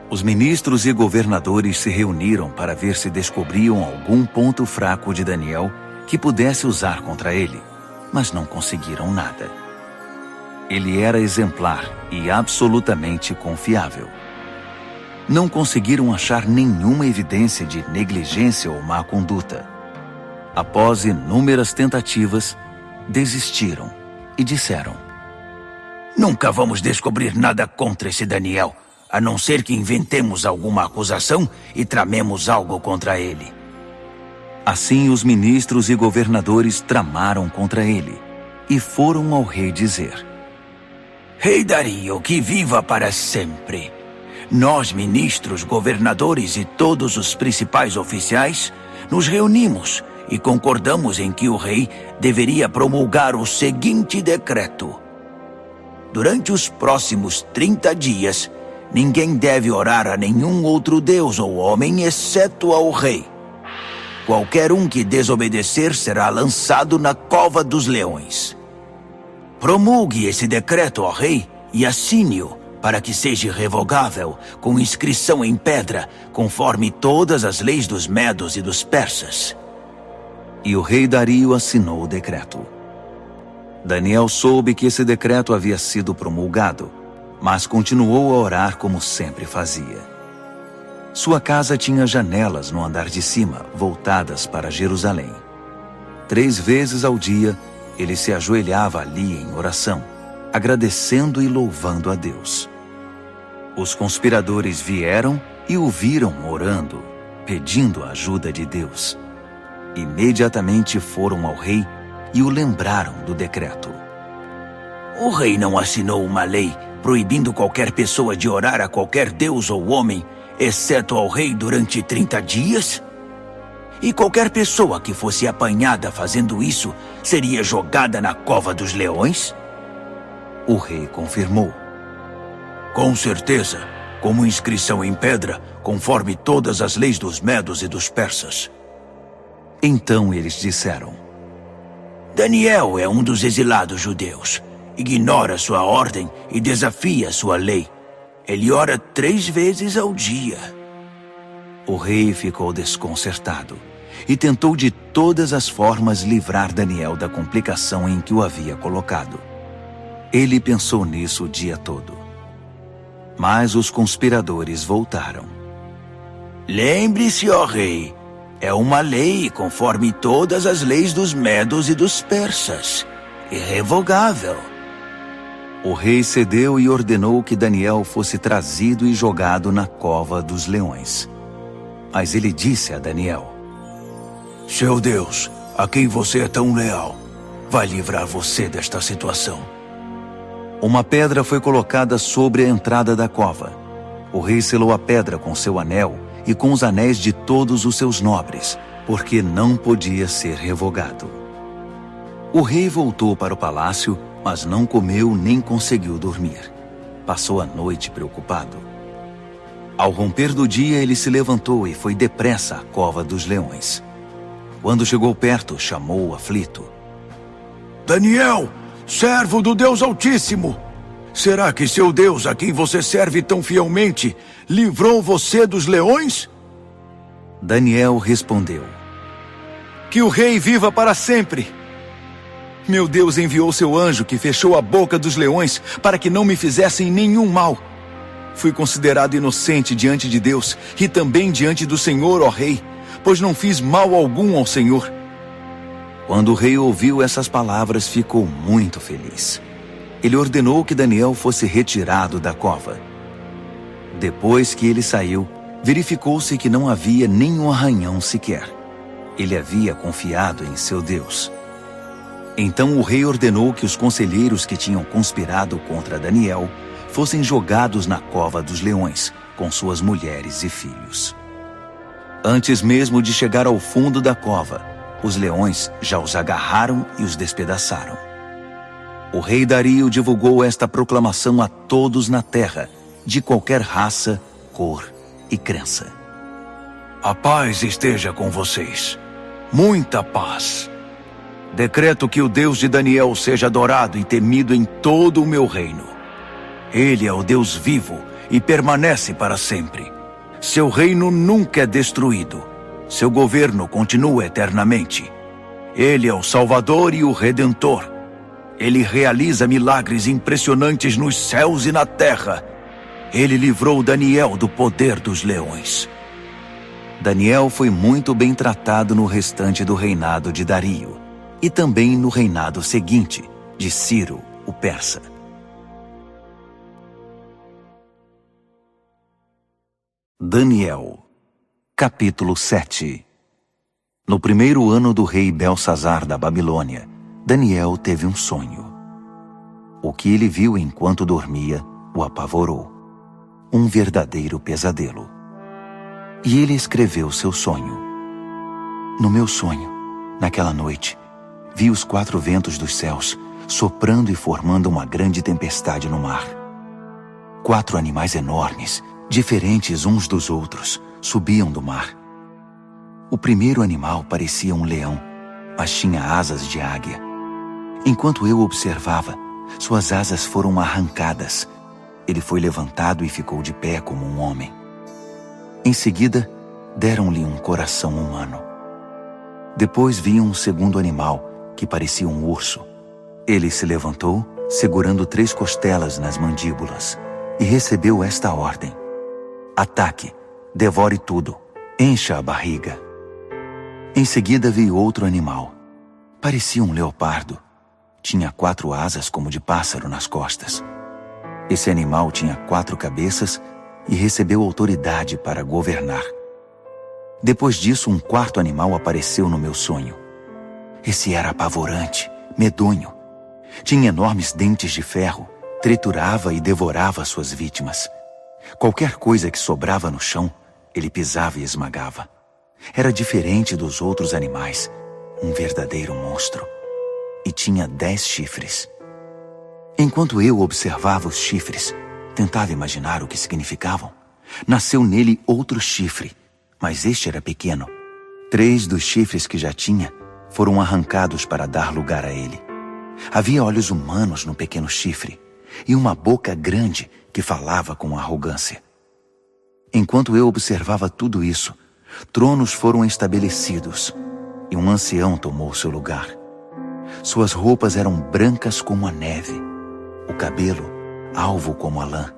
Os ministros e governadores se reuniram para ver se descobriam algum ponto fraco de Daniel que pudesse usar contra ele, mas não conseguiram nada. Ele era exemplar e absolutamente confiável. Não conseguiram achar nenhuma evidência de negligência ou má conduta. Após inúmeras tentativas, desistiram e disseram: Nunca vamos descobrir nada contra esse Daniel, a não ser que inventemos alguma acusação e tramemos algo contra ele. Assim, os ministros e governadores tramaram contra ele e foram ao rei dizer: Rei Dario, que viva para sempre! Nós, ministros, governadores e todos os principais oficiais, nos reunimos e concordamos em que o rei deveria promulgar o seguinte decreto: durante os próximos 30 dias, ninguém deve orar a nenhum outro deus ou homem exceto ao rei. Qualquer um que desobedecer será lançado na cova dos leões. Promulgue esse decreto ao rei e assine-o para que seja revogável, com inscrição em pedra, conforme todas as leis dos medos e dos persas. E o rei Dario assinou o decreto. Daniel soube que esse decreto havia sido promulgado, mas continuou a orar como sempre fazia. Sua casa tinha janelas no andar de cima, voltadas para Jerusalém. 3 vezes ao dia, ele se ajoelhava ali em oração, agradecendo e louvando a Deus. Os conspiradores vieram e o viram orando, pedindo a ajuda de Deus. Imediatamente foram ao rei e o lembraram do decreto. O rei não assinou uma lei proibindo qualquer pessoa de orar a qualquer deus ou homem, exceto ao rei durante 30 dias? E qualquer pessoa que fosse apanhada fazendo isso seria jogada na cova dos leões? O rei confirmou. Com certeza, como inscrição em pedra, conforme todas as leis dos medos e dos persas. Então eles disseram: Daniel é um dos exilados judeus. Ignora sua ordem e desafia sua lei. Ele ora 3 vezes ao dia. O rei ficou desconcertado e tentou de todas as formas livrar Daniel da complicação em que o havia colocado. Ele pensou nisso o dia todo. Mas os conspiradores voltaram. Lembre-se, ó rei, é uma lei conforme todas as leis dos medos e dos persas. Irrevogável. O rei cedeu e ordenou que Daniel fosse trazido e jogado na cova dos leões. Mas ele disse a Daniel: Seu Deus, a quem você é tão leal, vai livrar você desta situação. Uma pedra foi colocada sobre a entrada da cova. O rei selou a pedra com seu anel e com os anéis de todos os seus nobres, porque não podia ser revogado. O rei voltou para o palácio, mas não comeu nem conseguiu dormir. Passou a noite preocupado. Ao romper do dia, ele se levantou e foi depressa à cova dos leões. Quando chegou perto, chamou o aflito: Daniel, servo do Deus Altíssimo! Será que seu Deus, a quem você serve tão fielmente, livrou você dos leões? Daniel respondeu: Que o rei viva para sempre! Meu Deus enviou seu anjo que fechou a boca dos leões para que não me fizessem nenhum mal. Fui considerado inocente diante de Deus e também diante do Senhor, ó rei, pois não fiz mal algum ao Senhor. Quando o rei ouviu essas palavras, ficou muito feliz. Ele ordenou que Daniel fosse retirado da cova. Depois que ele saiu, verificou-se que não havia nenhum arranhão sequer. Ele havia confiado em seu Deus. Então o rei ordenou que os conselheiros que tinham conspirado contra Daniel fossem jogados na cova dos leões, com suas mulheres e filhos. Antes mesmo de chegar ao fundo da cova, os leões já os agarraram e os despedaçaram. O rei Dario divulgou esta proclamação a todos na terra, de qualquer raça, cor e crença. A paz esteja com vocês. Muita paz. Decreto que o Deus de Daniel seja adorado e temido em todo o meu reino. Ele é o Deus vivo e permanece para sempre. Seu reino nunca é destruído. Seu governo continua eternamente. Ele é o Salvador e o Redentor. Ele realiza milagres impressionantes nos céus e na terra. Ele livrou Daniel do poder dos leões. Daniel foi muito bem tratado no restante do reinado de Dario e também no reinado seguinte, de Ciro, o persa. Daniel, capítulo 7. No primeiro ano do rei Belsazar da Babilônia, Daniel teve um sonho. O que ele viu enquanto dormia o apavorou. Um verdadeiro pesadelo. E ele escreveu seu sonho. No meu sonho, naquela noite, vi os 4 ventos dos céus soprando e formando uma grande tempestade no mar. 4 animais enormes, diferentes uns dos outros, subiam do mar. O primeiro animal parecia um leão, mas tinha asas de águia. Enquanto eu observava, suas asas foram arrancadas. Ele foi levantado e ficou de pé como um homem. Em seguida, deram-lhe um coração humano. Depois vi um segundo animal, que parecia um urso. Ele se levantou, segurando 3 costelas nas mandíbulas, e recebeu esta ordem: ataque, devore tudo, encha a barriga. Em seguida vi outro animal. Parecia um leopardo. Tinha 4 asas como de pássaro nas costas. Esse animal tinha 4 cabeças e recebeu autoridade para governar. Depois disso, um 4º animal apareceu no meu sonho. Esse era apavorante, medonho. Tinha enormes dentes de ferro, triturava e devorava suas vítimas. Qualquer coisa que sobrava no chão, ele pisava e esmagava. Era diferente dos outros animais, um verdadeiro monstro. E tinha 10 chifres. Enquanto eu observava os chifres, tentava imaginar o que significavam. Nasceu nele outro chifre, mas este era pequeno. 3 dos chifres que já tinha foram arrancados para dar lugar a ele. Havia olhos humanos no pequeno chifre e uma boca grande que falava com arrogância. Enquanto eu observava tudo isso, tronos foram estabelecidos e um ancião tomou seu lugar. Suas roupas eram brancas como a neve, o cabelo alvo como a lã.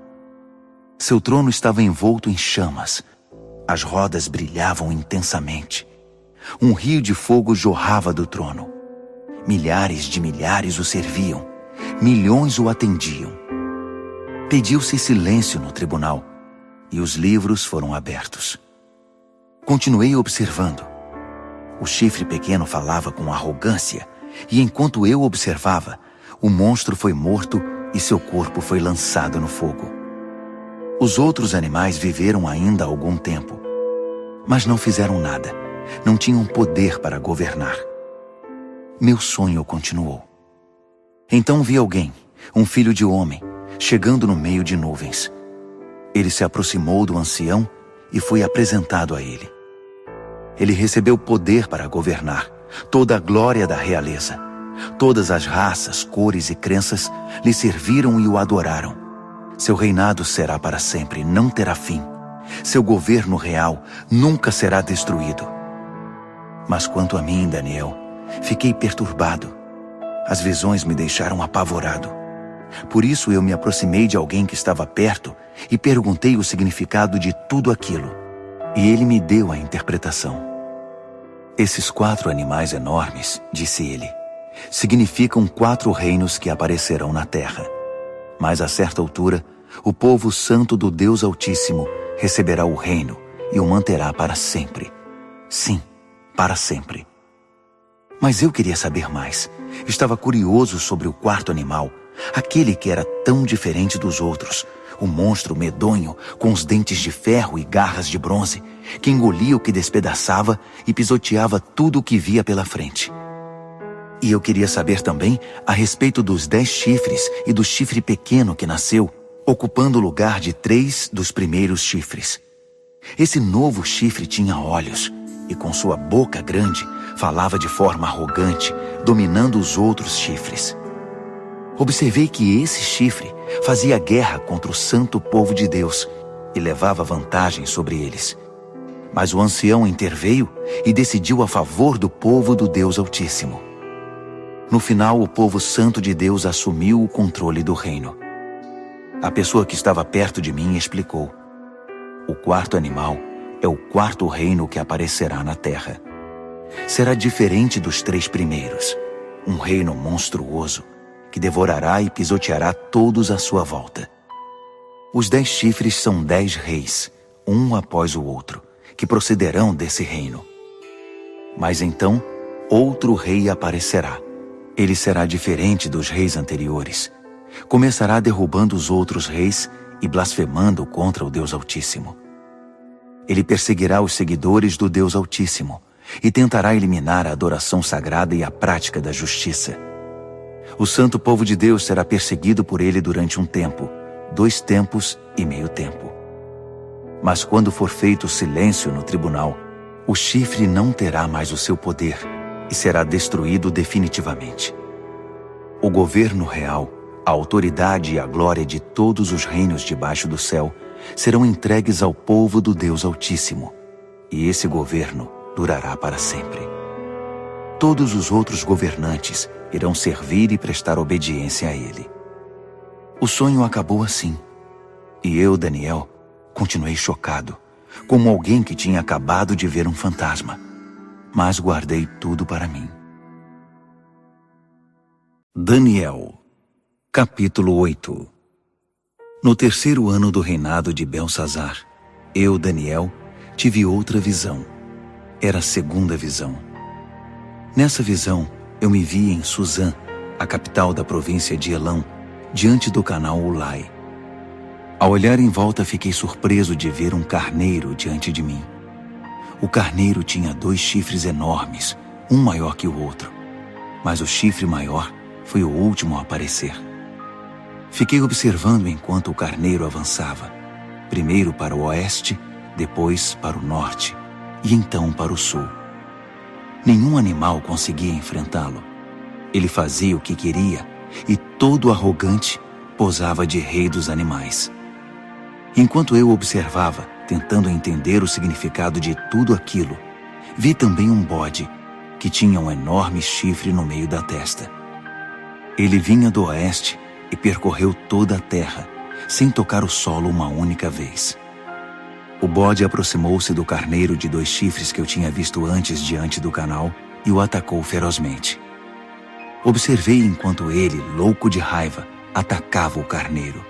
Seu trono estava envolto em chamas. As rodas brilhavam intensamente. Um rio de fogo jorrava do trono. Milhares de milhares o serviam. Milhões o atendiam. Pediu-se silêncio no tribunal e os livros foram abertos. Continuei observando. O chifre pequeno falava com arrogância e enquanto eu observava, o monstro foi morto e seu corpo foi lançado no fogo. Os outros animais viveram ainda algum tempo, mas não fizeram nada, não tinham poder para governar. Meu sonho continuou. Então vi alguém, um filho de homem, chegando no meio de nuvens. Ele se aproximou do ancião e foi apresentado a ele. Ele recebeu poder para governar, toda a glória da realeza. Todas as raças, cores e crenças lhe serviram e o adoraram. Seu reinado será para sempre, não terá fim. Seu governo real nunca será destruído. Mas quanto a mim, Daniel, fiquei perturbado. As visões me deixaram apavorado. Por isso eu me aproximei de alguém que estava perto e perguntei o significado de tudo aquilo. E ele me deu a interpretação. Esses 4 animais enormes, disse ele, significam 4 reinos que aparecerão na terra. Mas a certa altura, o povo santo do Deus Altíssimo receberá o reino e o manterá para sempre. Sim, para sempre. Mas eu queria saber mais. Estava curioso sobre o 4º animal, aquele que era tão diferente dos outros, o monstro medonho com os dentes de ferro e garras de bronze, que engolia o que despedaçava e pisoteava tudo o que via pela frente. E eu queria saber também a respeito dos 10 chifres e do chifre pequeno que nasceu, ocupando o lugar de 3 dos primeiros chifres. Esse novo chifre tinha olhos e com sua boca grande falava de forma arrogante, dominando os outros chifres. Observei que esse chifre fazia guerra contra o santo povo de Deus e levava vantagem sobre eles. Mas o ancião interveio e decidiu a favor do povo do Deus Altíssimo. No final, o povo santo de Deus assumiu o controle do reino. A pessoa que estava perto de mim explicou: o quarto animal é o quarto reino que aparecerá na terra. Será diferente dos 3 primeiros, um reino monstruoso que devorará e pisoteará todos à sua volta. Os 10 chifres são 10 reis, um após o outro, que procederão desse reino. Mas então, outro rei aparecerá. Ele será diferente dos reis anteriores. Começará derrubando os outros reis e blasfemando contra o Deus Altíssimo. Ele perseguirá os seguidores do Deus Altíssimo e tentará eliminar a adoração sagrada e a prática da justiça. O santo povo de Deus será perseguido por ele durante um tempo, 2 tempos e meio tempo. Mas quando for feito silêncio no tribunal, o chifre não terá mais o seu poder e será destruído definitivamente. O governo real, a autoridade e a glória de todos os reinos debaixo do céu serão entregues ao povo do Deus Altíssimo, e esse governo durará para sempre. Todos os outros governantes irão servir e prestar obediência a ele. O sonho acabou assim, e eu, Daniel, continuei chocado, como alguém que tinha acabado de ver um fantasma, mas guardei tudo para mim. Daniel, capítulo 8. No 3º ano do reinado de Belsazar, eu, Daniel, tive outra visão. Era a 2ª visão. Nessa visão, eu me vi em Suzã, a capital da província de Elão, diante do canal Ulai. Ao olhar em volta, fiquei surpreso de ver um carneiro diante de mim. O carneiro tinha 2 chifres enormes, um maior que o outro, mas o chifre maior foi o último a aparecer. Fiquei observando enquanto o carneiro avançava, primeiro para o oeste, depois para o norte, e então para o sul. Nenhum animal conseguia enfrentá-lo. Ele fazia o que queria, e todo arrogante posava de rei dos animais. Enquanto eu observava, tentando entender o significado de tudo aquilo, vi também um bode, que tinha um enorme chifre no meio da testa. Ele vinha do oeste e percorreu toda a terra, sem tocar o solo uma única vez. O bode aproximou-se do carneiro de 2 chifres que eu tinha visto antes diante do canal e o atacou ferozmente. Observei enquanto ele, louco de raiva, atacava o carneiro.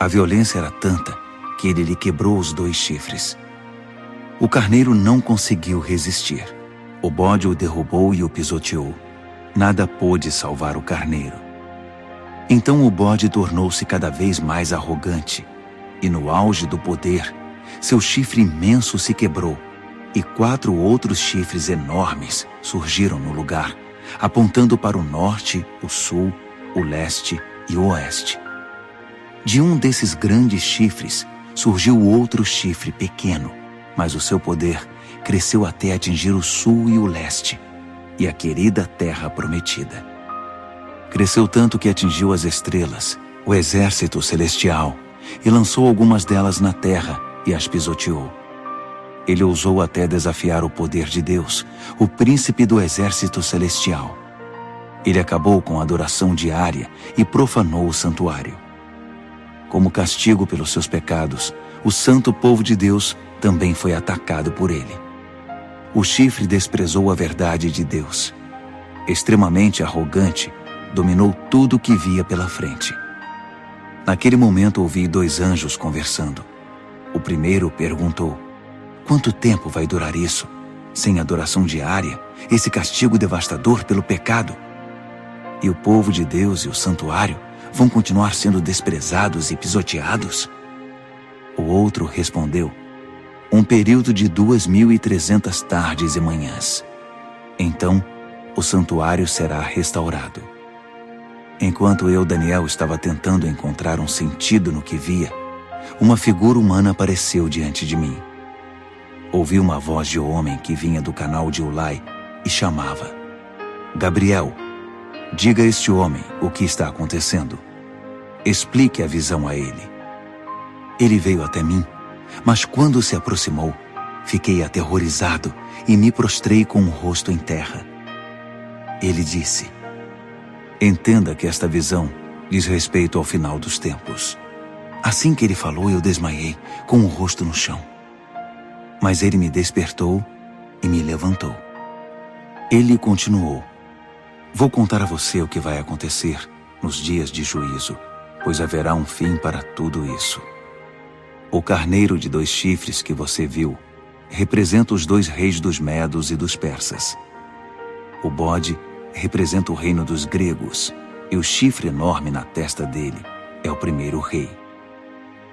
A violência era tanta que ele lhe quebrou os 2 chifres. O carneiro não conseguiu resistir. O bode o derrubou e o pisoteou. Nada pôde salvar o carneiro. Então o bode tornou-se cada vez mais arrogante, e no auge do poder, seu chifre imenso se quebrou, e 4 outros chifres enormes surgiram no lugar, apontando para o norte, o sul, o leste e o oeste. De um desses grandes chifres surgiu outro chifre pequeno, mas o seu poder cresceu até atingir o sul e o leste, e a querida terra prometida. Cresceu tanto que atingiu as estrelas, o exército celestial, e lançou algumas delas na terra e as pisoteou. Ele ousou até desafiar o poder de Deus, o príncipe do exército celestial. Ele acabou com a adoração diária e profanou o santuário. Como castigo pelos seus pecados, o santo povo de Deus também foi atacado por ele. O chifre desprezou a verdade de Deus. Extremamente arrogante, dominou tudo o que via pela frente. Naquele momento ouvi 2 anjos conversando. O primeiro perguntou: quanto tempo vai durar isso? Sem adoração diária, esse castigo devastador pelo pecado? E o povo de Deus e o santuário vão continuar sendo desprezados e pisoteados? O outro respondeu: um período de 2.300 tardes e manhãs. Então, o santuário será restaurado. Enquanto eu, Daniel, estava tentando encontrar um sentido no que via, uma figura humana apareceu diante de mim. Ouvi uma voz de homem que vinha do canal de Ulai e chamava: Gabriel, diga a este homem o que está acontecendo. Explique a visão a ele. Ele veio até mim, mas quando se aproximou, fiquei aterrorizado e me prostrei com o rosto em terra. Ele disse: Entenda que esta visão diz respeito ao final dos tempos. Assim que ele falou, eu desmaiei, com o rosto no chão. Mas ele me despertou e me levantou. Ele continuou: vou contar a você o que vai acontecer nos dias de juízo, pois haverá um fim para tudo isso. O carneiro de 2 chifres que você viu representa os 2 reis dos Medos e dos Persas. O bode representa o reino dos gregos, e o chifre enorme na testa dele é o primeiro rei.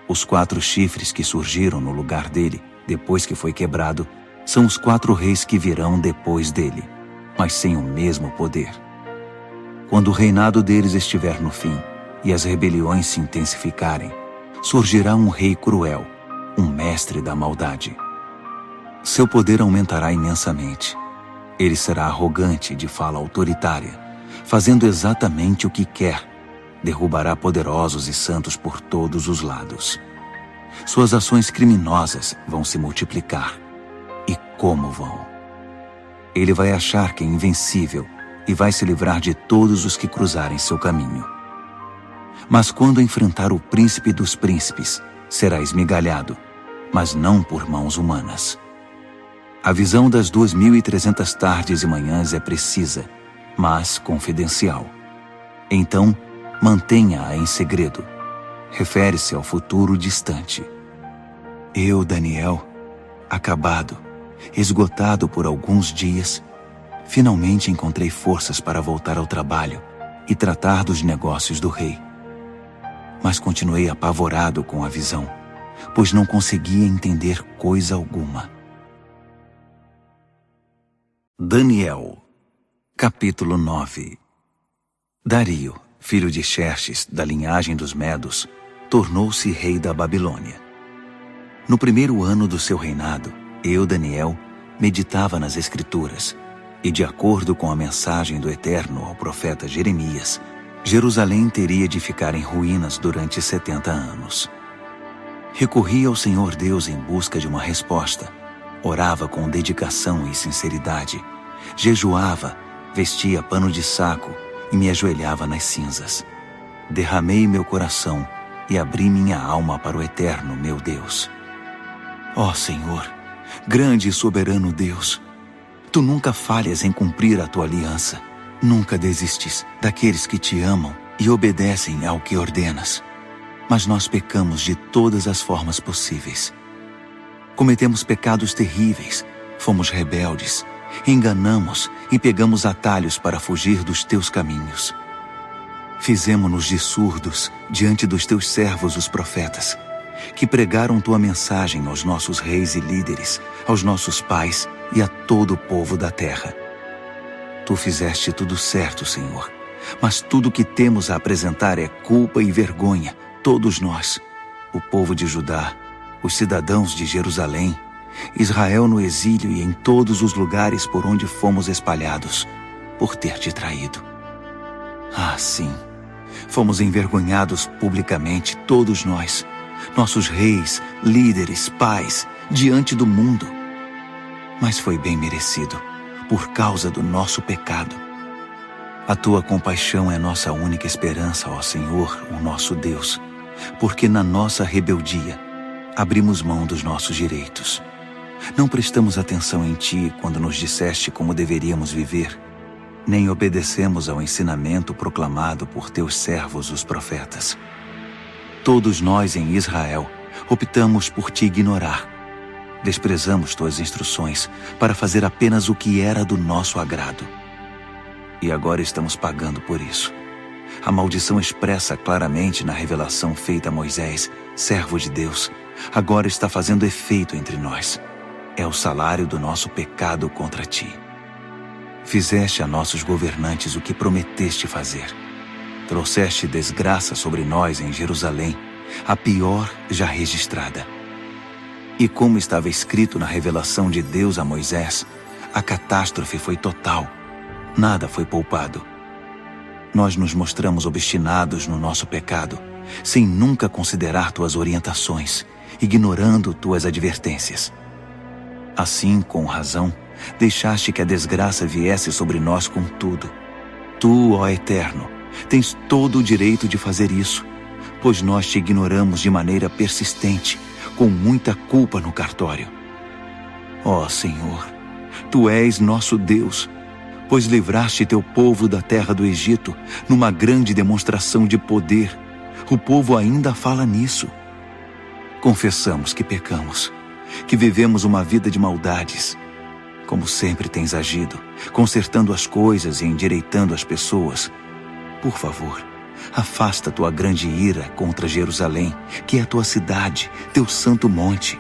Os 4 chifres que surgiram no lugar dele, depois que foi quebrado, são os 4 reis que virão depois dele, mas sem o mesmo poder. Quando o reinado deles estiver no fim e as rebeliões se intensificarem, surgirá um rei cruel, um mestre da maldade. Seu poder aumentará imensamente. Ele será arrogante, de fala autoritária, fazendo exatamente o que quer. Derrubará poderosos e santos por todos os lados. Suas ações criminosas vão se multiplicar. E como vão? Ele vai achar que é invencível e vai se livrar de todos os que cruzarem seu caminho. Mas quando enfrentar o príncipe dos príncipes, será esmigalhado, mas não por mãos humanas. A visão das 2.300 tardes e manhãs é precisa, mas confidencial. Então, mantenha-a em segredo. Refere-se ao futuro distante. Eu, Daniel, acabado, esgotado por alguns dias, finalmente encontrei forças para voltar ao trabalho e tratar dos negócios do rei. Mas continuei apavorado com a visão, pois não conseguia entender coisa alguma. Daniel, capítulo 9. Dario, filho de Xerxes, da linhagem dos Medos, tornou-se rei da Babilônia. No primeiro ano do seu reinado, eu, Daniel, meditava nas Escrituras, e de acordo com a mensagem do Eterno ao profeta Jeremias, Jerusalém teria de ficar em ruínas durante 70 anos. Recorri ao Senhor Deus em busca de uma resposta. Orava com dedicação e sinceridade, jejuava, vestia pano de saco e me ajoelhava nas cinzas. Derramei meu coração e abri minha alma para o Eterno, meu Deus. Ó Senhor, grande e soberano Deus, Tu nunca falhas em cumprir a Tua aliança. Nunca desistes daqueles que Te amam e obedecem ao que ordenas. Mas nós pecamos de todas as formas possíveis. Cometemos pecados terríveis, fomos rebeldes, enganamos e pegamos atalhos para fugir dos Teus caminhos. Fizemo-nos de surdos diante dos Teus servos, os profetas, que pregaram Tua mensagem aos nossos reis e líderes, aos nossos pais e a todo o povo da terra. Tu fizeste tudo certo, Senhor, mas tudo que temos a apresentar é culpa e vergonha, todos nós, o povo de Judá, os cidadãos de Jerusalém, Israel no exílio e em todos os lugares por onde fomos espalhados, por ter Te traído. Ah, sim, fomos envergonhados publicamente, todos nós, nossos reis, líderes, pais, diante do mundo. Mas foi bem merecido, por causa do nosso pecado. A Tua compaixão é nossa única esperança, ó Senhor, o nosso Deus, porque na nossa rebeldia abrimos mão dos nossos direitos. Não prestamos atenção em Ti quando nos disseste como deveríamos viver, nem obedecemos ao ensinamento proclamado por Teus servos, os profetas. Todos nós em Israel optamos por Te ignorar. Desprezamos Tuas instruções para fazer apenas o que era do nosso agrado. E agora estamos pagando por isso. A maldição expressa claramente na revelação feita a Moisés, servo de Deus, agora está fazendo efeito entre nós. É o salário do nosso pecado contra Ti. Fizeste a nossos governantes o que prometeste fazer. Trouxeste desgraça sobre nós em Jerusalém, a pior já registrada. E como estava escrito na revelação de Deus a Moisés, a catástrofe foi total. Nada foi poupado. Nós nos mostramos obstinados no nosso pecado, sem nunca considerar Tuas orientações, ignorando Tuas advertências. Assim, com razão, deixaste que a desgraça viesse sobre nós com tudo. Tu, ó Eterno, Tens todo o direito de fazer isso, pois nós te ignoramos de maneira persistente, com muita culpa no cartório. Ó Senhor, Tu és nosso Deus, pois livraste Teu povo da terra do Egito numa grande demonstração de poder. O povo ainda fala nisso. Confessamos que pecamos, que vivemos uma vida de maldades. Como sempre tens agido, consertando as coisas e endireitando as pessoas. Por favor, afasta Tua grande ira contra Jerusalém, que é Tua cidade, Teu santo monte.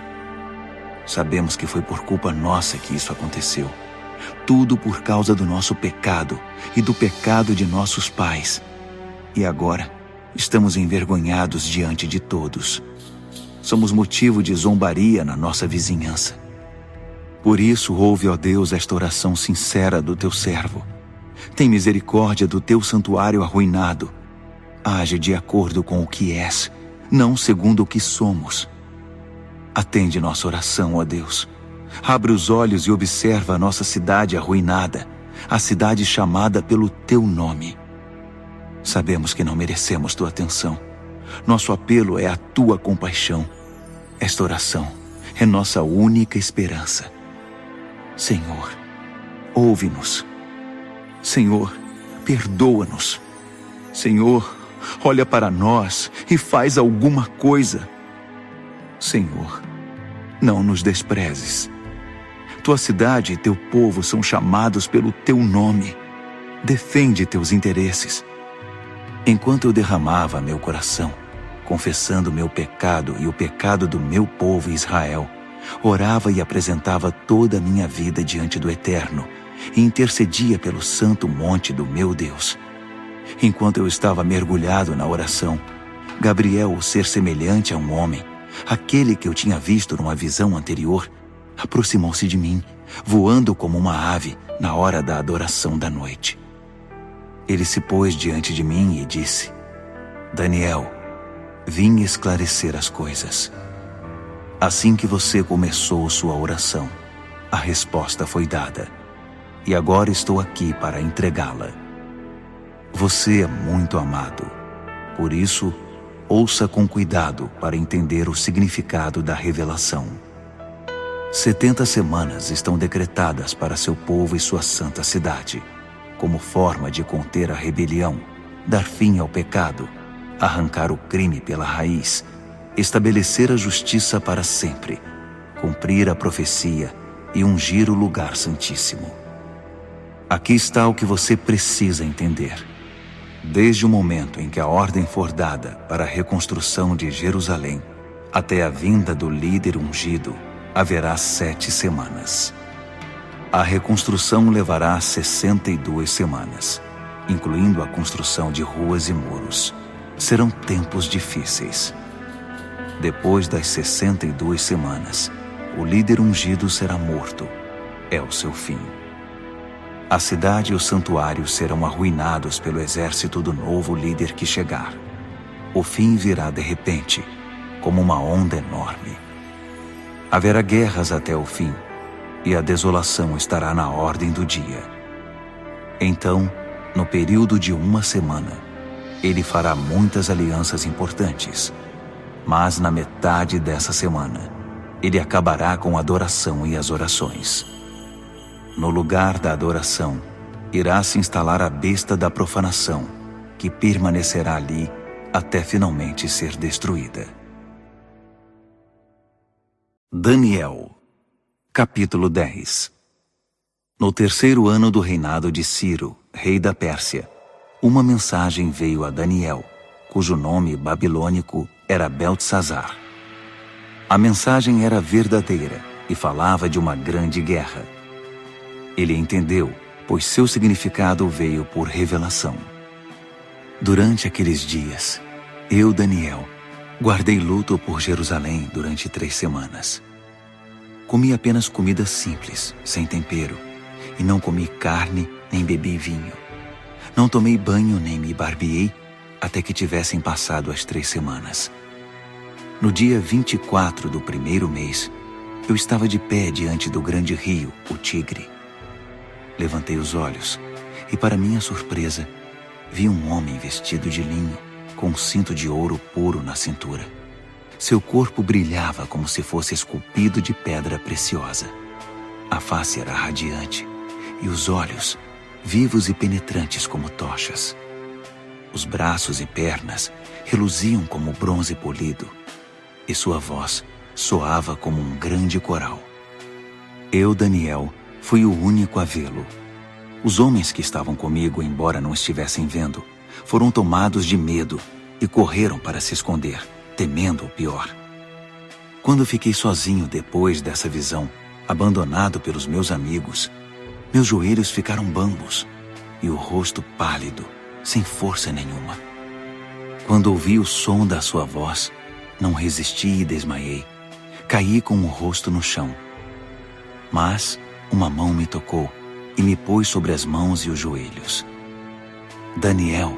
Sabemos que foi por culpa nossa que isso aconteceu. Tudo por causa do nosso pecado e do pecado de nossos pais. E agora, estamos envergonhados diante de todos. Somos motivo de zombaria na nossa vizinhança. Por isso, ouve, ó Deus, esta oração sincera do Teu servo. Tem misericórdia do Teu santuário arruinado. Age de acordo com o que és, não segundo o que somos. Atende nossa oração, ó Deus. Abre os olhos e observa a nossa cidade arruinada, a cidade chamada pelo Teu nome. Sabemos que não merecemos Tua atenção. Nosso apelo é a Tua compaixão. Esta oração é nossa única esperança. Senhor, ouve-nos. Senhor, perdoa-nos. Senhor, olha para nós e faz alguma coisa. Senhor, não nos desprezes. Tua cidade e Teu povo são chamados pelo Teu nome. Defende Teus interesses. Enquanto eu derramava meu coração, confessando meu pecado e o pecado do meu povo Israel, orava e apresentava toda a minha vida diante do Eterno e intercedia pelo santo monte do meu Deus. Enquanto eu estava mergulhado na oração, Gabriel, o ser semelhante a um homem, aquele que eu tinha visto numa visão anterior, aproximou-se de mim, voando como uma ave na hora da adoração da noite. Ele se pôs diante de mim e disse: Daniel, vim esclarecer as coisas. Assim que você começou sua oração, a resposta foi dada, e agora estou aqui para entregá-la. Você é muito amado, por isso, ouça com cuidado para entender o significado da revelação. 70 semanas estão decretadas para seu povo e sua santa cidade, como forma de conter a rebelião, dar fim ao pecado, arrancar o crime pela raiz, estabelecer a justiça para sempre, cumprir a profecia e ungir o lugar santíssimo. Aqui está o que você precisa entender. Desde o momento em que a ordem for dada para a reconstrução de Jerusalém, até a vinda do líder ungido, haverá 7 semanas. A reconstrução levará 62 semanas, incluindo a construção de ruas e muros. Serão tempos difíceis. Depois das 62 semanas, o líder ungido será morto. É o seu fim. A cidade e o santuário serão arruinados pelo exército do novo líder que chegar. O fim virá de repente, como uma onda enorme. Haverá guerras até o fim, e a desolação estará na ordem do dia. Então, no período de 1 semana, ele fará muitas alianças importantes. Mas na metade dessa semana, ele acabará com a adoração e as orações. No lugar da adoração, irá se instalar a besta da profanação, que permanecerá ali até finalmente ser destruída. Daniel, capítulo 10. No 3º ano do reinado de Ciro, rei da Pérsia, uma mensagem veio a Daniel, cujo nome babilônico era Beltesazar. A mensagem era verdadeira e falava de uma grande guerra. Ele entendeu, pois seu significado veio por revelação. Durante aqueles dias, eu, Daniel, guardei luto por Jerusalém durante 3 semanas. Comi apenas comida simples, sem tempero, e não comi carne nem bebi vinho. Não tomei banho nem me barbeei até que tivessem passado as 3 semanas. No dia 24 do 1º mês, eu estava de pé diante do grande rio, o Tigre. Levantei os olhos e, para minha surpresa, vi um homem vestido de linho, com um cinto de ouro puro na cintura. Seu corpo brilhava como se fosse esculpido de pedra preciosa. A face era radiante e os olhos vivos e penetrantes como tochas. Os braços e pernas reluziam como bronze polido e sua voz soava como um grande coral. Eu, Daniel, fui o único a vê-lo. Os homens que estavam comigo, embora não estivessem vendo, foram tomados de medo e correram para se esconder, temendo o pior. Quando fiquei sozinho depois dessa visão, abandonado pelos meus amigos, meus joelhos ficaram bambos e o rosto pálido, sem força nenhuma. Quando ouvi o som da sua voz, não resisti e desmaiei. Caí com o rosto no chão. Mas uma mão me tocou e me pôs sobre as mãos e os joelhos. Daniel,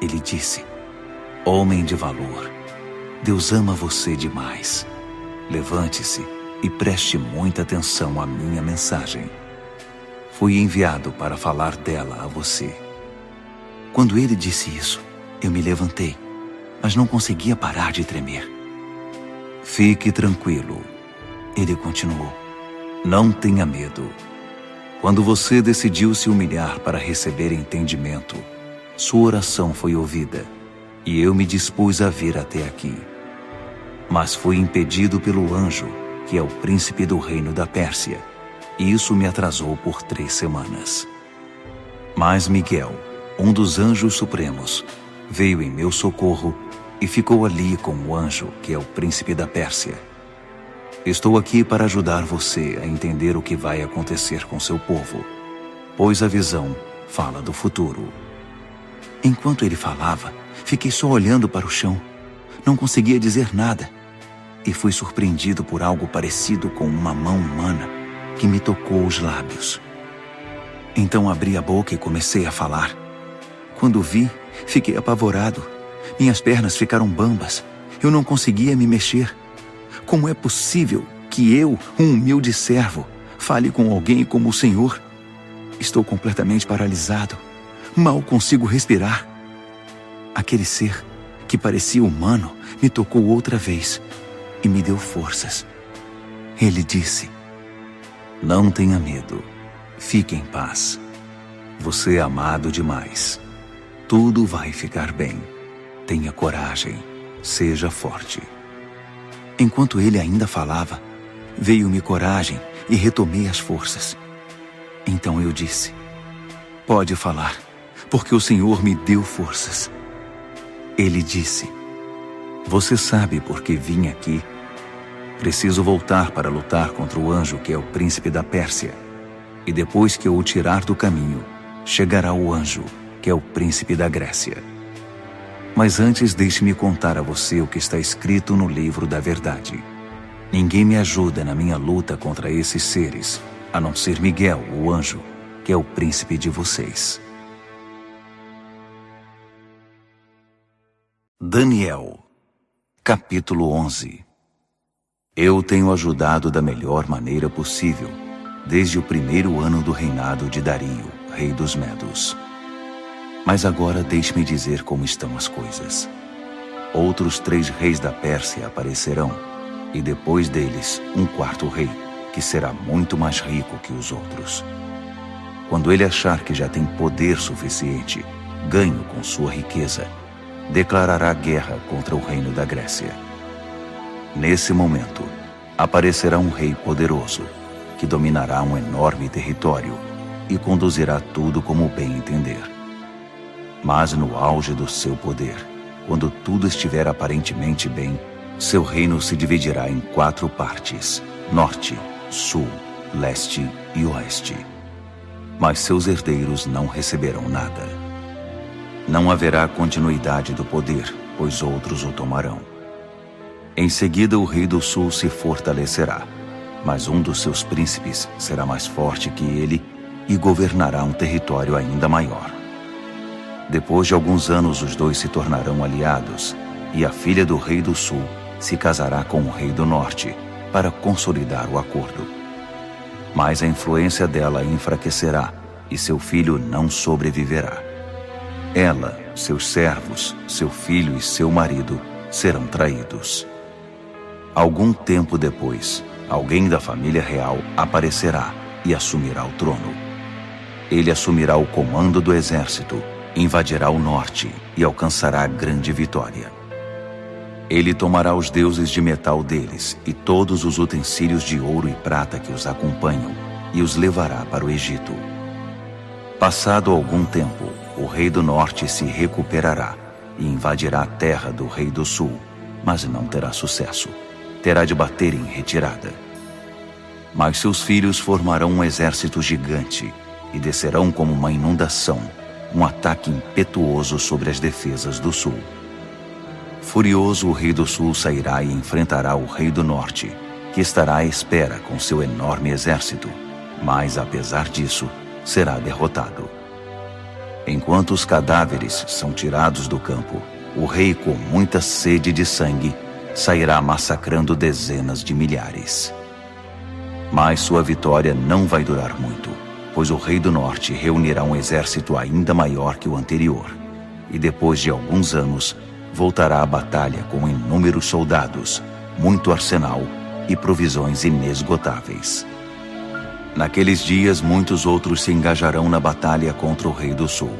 ele disse, homem de valor, Deus ama você demais. Levante-se e preste muita atenção à minha mensagem. Fui enviado para falar dela a você. Quando ele disse isso, eu me levantei, mas não conseguia parar de tremer. Fique tranquilo, ele continuou. Não tenha medo. Quando você decidiu se humilhar para receber entendimento, sua oração foi ouvida, e eu me dispus a vir até aqui. Mas fui impedido pelo anjo, que é o príncipe do reino da Pérsia, e isso me atrasou por 3 semanas. Mas Miguel, um dos anjos supremos, veio em meu socorro e ficou ali com o anjo, que é o príncipe da Pérsia. Estou aqui para ajudar você a entender o que vai acontecer com seu povo, pois a visão fala do futuro. Enquanto ele falava, fiquei só olhando para o chão. Não conseguia dizer nada. E fui surpreendido por algo parecido com uma mão humana que me tocou os lábios. Então abri a boca e comecei a falar. Quando vi, fiquei apavorado. Minhas pernas ficaram bambas. Eu não conseguia me mexer. Como é possível que eu, um humilde servo, fale com alguém como o Senhor? Estou completamente paralisado. Mal consigo respirar. Aquele ser, que parecia humano, me tocou outra vez e me deu forças. Ele disse, não tenha medo. Fique em paz. Você é amado demais. Tudo vai ficar bem. Tenha coragem. Seja forte. Enquanto ele ainda falava, veio-me coragem e retomei as forças. Então eu disse, pode falar, porque o Senhor me deu forças. Ele disse, você sabe por que vim aqui? Preciso voltar para lutar contra o anjo que é o príncipe da Pérsia. E depois que eu o tirar do caminho, chegará o anjo que é o príncipe da Grécia. Mas antes deixe-me contar a você o que está escrito no livro da verdade. Ninguém me ajuda na minha luta contra esses seres, a não ser Miguel, o anjo, que é o príncipe de vocês. Daniel, capítulo 11. Eu tenho ajudado da melhor maneira possível, desde o 1º ano do reinado de Dario, rei dos Medos. Mas agora deixe-me dizer como estão as coisas. Outros 3 reis da Pérsia aparecerão, e depois deles um 4º rei, que será muito mais rico que os outros. Quando ele achar que já tem poder suficiente, ganho com sua riqueza, declarará guerra contra o reino da Grécia. Nesse momento, aparecerá um rei poderoso, que dominará um enorme território e conduzirá tudo como bem entender. Mas no auge do seu poder, quando tudo estiver aparentemente bem, seu reino se dividirá em 4 partes, norte, sul, leste e oeste. Mas seus herdeiros não receberão nada. Não haverá continuidade do poder, pois outros o tomarão. Em seguida o rei do sul se fortalecerá, mas um dos seus príncipes será mais forte que ele e governará um território ainda maior. Depois de alguns anos os dois se tornarão aliados, e a filha do rei do sul se casará com o rei do norte para consolidar o acordo. Mas a influência dela enfraquecerá e seu filho não sobreviverá. ela, seus servos, seu filho e seu marido serão traídos. Algum tempo depois, alguém da família real aparecerá e assumirá o trono. Ele assumirá o comando do exército, invadirá o norte e alcançará grande vitória. Ele tomará os deuses de metal deles e todos os utensílios de ouro e prata que os acompanham e os levará para o Egito. Passado algum tempo, o rei do norte se recuperará e invadirá a terra do rei do sul, mas não terá sucesso. Terá de bater em retirada. Mas seus filhos formarão um exército gigante e descerão como uma inundação, um ataque impetuoso sobre as defesas do sul. Furioso, o rei do sul sairá e enfrentará o rei do norte, que estará à espera com seu enorme exército, mas, apesar disso, será derrotado. Enquanto os cadáveres são tirados do campo, o rei, com muita sede de sangue, sairá massacrando dezenas de milhares. Mas sua vitória não vai durar muito, pois o rei do norte reunirá um exército ainda maior que o anterior, e depois de alguns anos, voltará à batalha com inúmeros soldados, muito arsenal e provisões inesgotáveis. Naqueles dias, muitos outros se engajarão na batalha contra o rei do sul.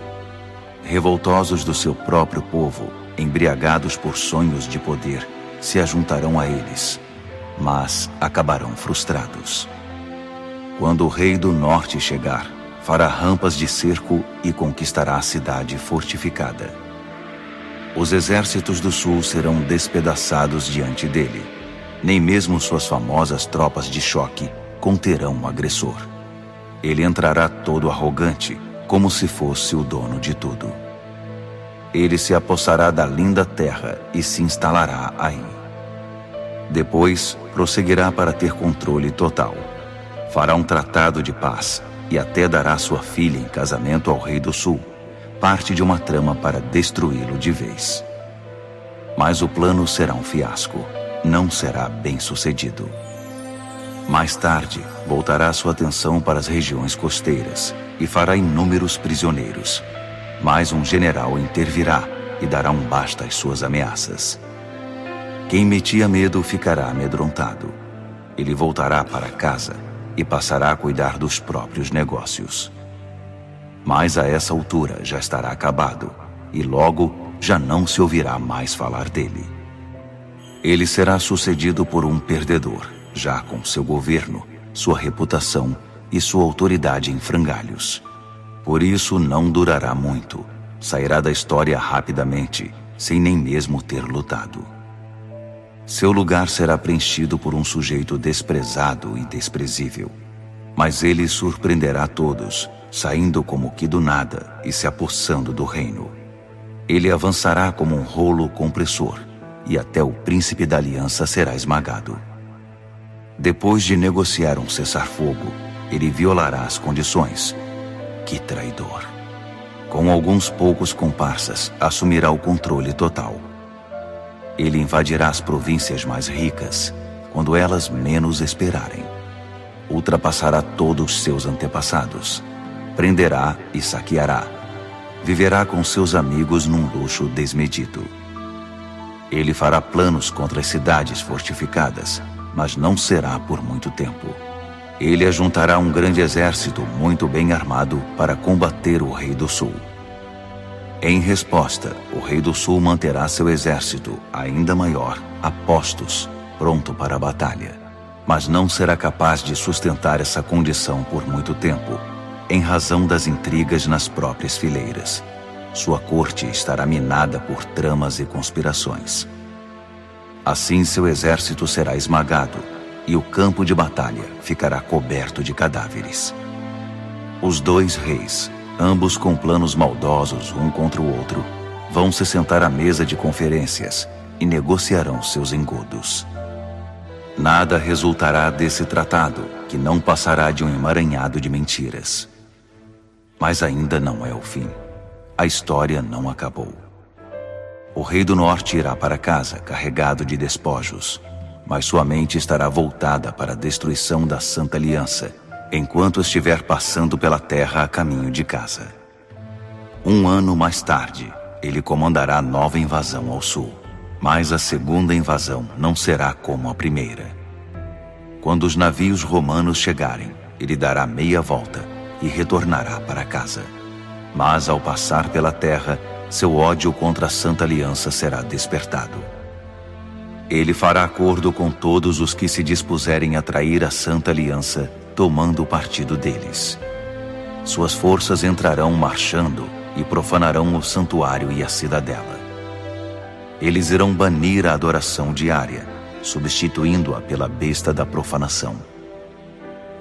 Revoltosos do seu próprio povo, embriagados por sonhos de poder, se ajuntarão a eles, mas acabarão frustrados. Quando o rei do norte chegar, fará rampas de cerco e conquistará a cidade fortificada. Os exércitos do sul serão despedaçados diante dele. Nem mesmo suas famosas tropas de choque conterão o agressor. Ele entrará todo arrogante, como se fosse o dono de tudo. Ele se apossará da linda terra e se instalará aí. Depois, prosseguirá para ter controle total. Fará um tratado de paz e até dará sua filha em casamento ao rei do sul, parte de uma trama para destruí-lo de vez. Mas o plano será um fiasco, não será bem sucedido. Mais tarde, voltará sua atenção para as regiões costeiras e fará inúmeros prisioneiros. Mas um general intervirá e dará um basta às suas ameaças. Quem metia medo ficará amedrontado. Ele voltará para casa e passará a cuidar dos próprios negócios. Mas a essa altura já estará acabado e logo já não se ouvirá mais falar dele. Ele será sucedido por um perdedor, já com seu governo, sua reputação e sua autoridade em frangalhos. Por isso não durará muito, sairá da história rapidamente, sem nem mesmo ter lutado. Seu lugar será preenchido por um sujeito desprezado e desprezível. Mas ele surpreenderá todos, saindo como que do nada e se apossando do reino. Ele avançará como um rolo compressor, e até o príncipe da aliança será esmagado. Depois de negociar um cessar-fogo, ele violará as condições. Que traidor! Com alguns poucos comparsas, assumirá o controle total. Ele invadirá as províncias mais ricas, quando elas menos esperarem. Ultrapassará todos seus antepassados. Prenderá e saqueará. Viverá com seus amigos num luxo desmedido. Ele fará planos contra as cidades fortificadas, mas não será por muito tempo. Ele ajuntará um grande exército muito bem armado para combater o rei do sul. Em resposta, o rei do sul manterá seu exército, ainda maior, a postos, pronto para a batalha. Mas não será capaz de sustentar essa condição por muito tempo, em razão das intrigas nas próprias fileiras. Sua corte estará minada por tramas e conspirações. Assim seu exército será esmagado, e o campo de batalha ficará coberto de cadáveres. Os dois reis, ambos com planos maldosos um contra o outro, vão se sentar à mesa de conferências e negociarão seus engodos. Nada resultará desse tratado, que não passará de um emaranhado de mentiras. Mas ainda não é o fim. A história não acabou. O rei do norte irá para casa carregado de despojos, mas sua mente estará voltada para a destruição da Santa Aliança, enquanto estiver passando pela terra a caminho de casa. Um ano mais tarde, ele comandará nova invasão ao sul, mas a segunda invasão não será como a primeira. Quando os navios romanos chegarem, ele dará meia volta e retornará para casa. Mas ao passar pela terra, seu ódio contra a Santa Aliança será despertado. Ele fará acordo com todos os que se dispuserem a trair a Santa Aliança, tomando o partido deles. Suas forças entrarão marchando e profanarão o santuário e a cidadela. Eles irão banir a adoração diária, substituindo-a pela besta da profanação.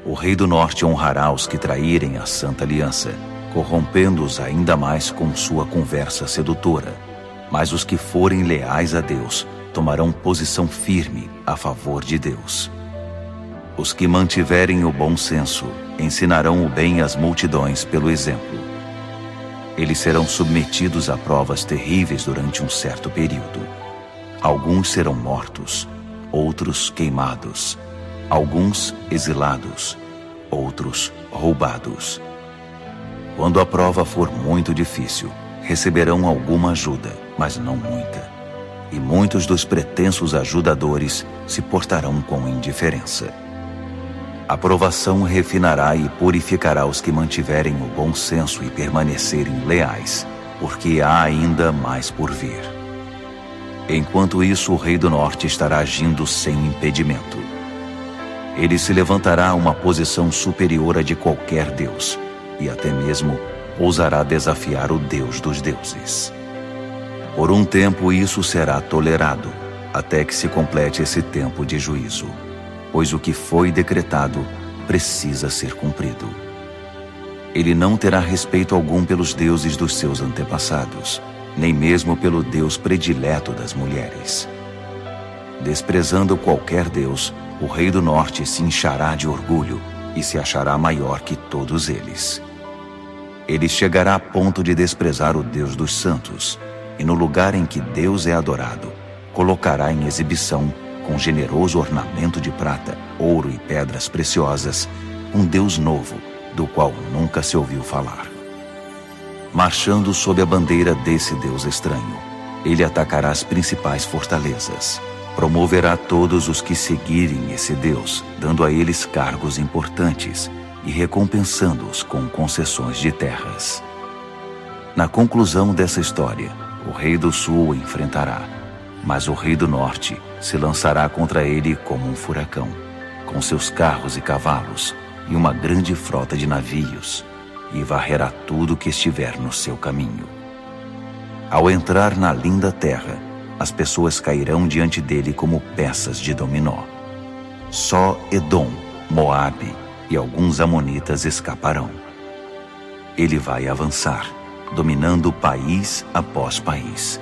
O rei do norte honrará os que traírem a Santa Aliança, corrompendo-os ainda mais com sua conversa sedutora. Mas os que forem leais a Deus tomarão posição firme a favor de Deus. Os que mantiverem o bom senso ensinarão o bem às multidões pelo exemplo. Eles serão submetidos a provas terríveis durante um certo período. Alguns serão mortos, outros queimados, alguns exilados, outros roubados. Quando a prova for muito difícil, receberão alguma ajuda, mas não muita. E muitos dos pretensos ajudadores se portarão com indiferença. A provação refinará e purificará os que mantiverem o bom senso e permanecerem leais, porque há ainda mais por vir. Enquanto isso, o rei do norte estará agindo sem impedimento. Ele se levantará a uma posição superior à de qualquer deus, e até mesmo ousará desafiar o Deus dos deuses. Por um tempo isso será tolerado, até que se complete esse tempo de juízo, pois o que foi decretado precisa ser cumprido. Ele não terá respeito algum pelos deuses dos seus antepassados, nem mesmo pelo Deus predileto das mulheres. Desprezando qualquer Deus, o rei do norte se inchará de orgulho e se achará maior que todos eles. Ele chegará a ponto de desprezar o Deus dos santos, e no lugar em que Deus é adorado, colocará em exibição, com generoso ornamento de prata, ouro e pedras preciosas, um Deus novo, do qual nunca se ouviu falar. Marchando sob a bandeira desse Deus estranho, ele atacará as principais fortalezas. Promoverá todos os que seguirem esse Deus, dando a eles cargos importantes e recompensando-os com concessões de terras. Na conclusão dessa história, o rei do sul o enfrentará, mas o rei do norte se lançará contra ele como um furacão, com seus carros e cavalos e uma grande frota de navios, e varrerá tudo que estiver no seu caminho. Ao entrar na linda terra, as pessoas cairão diante dele como peças de dominó. Só Edom, Moabe e alguns amonitas escaparão. Ele vai avançar, dominando país após país.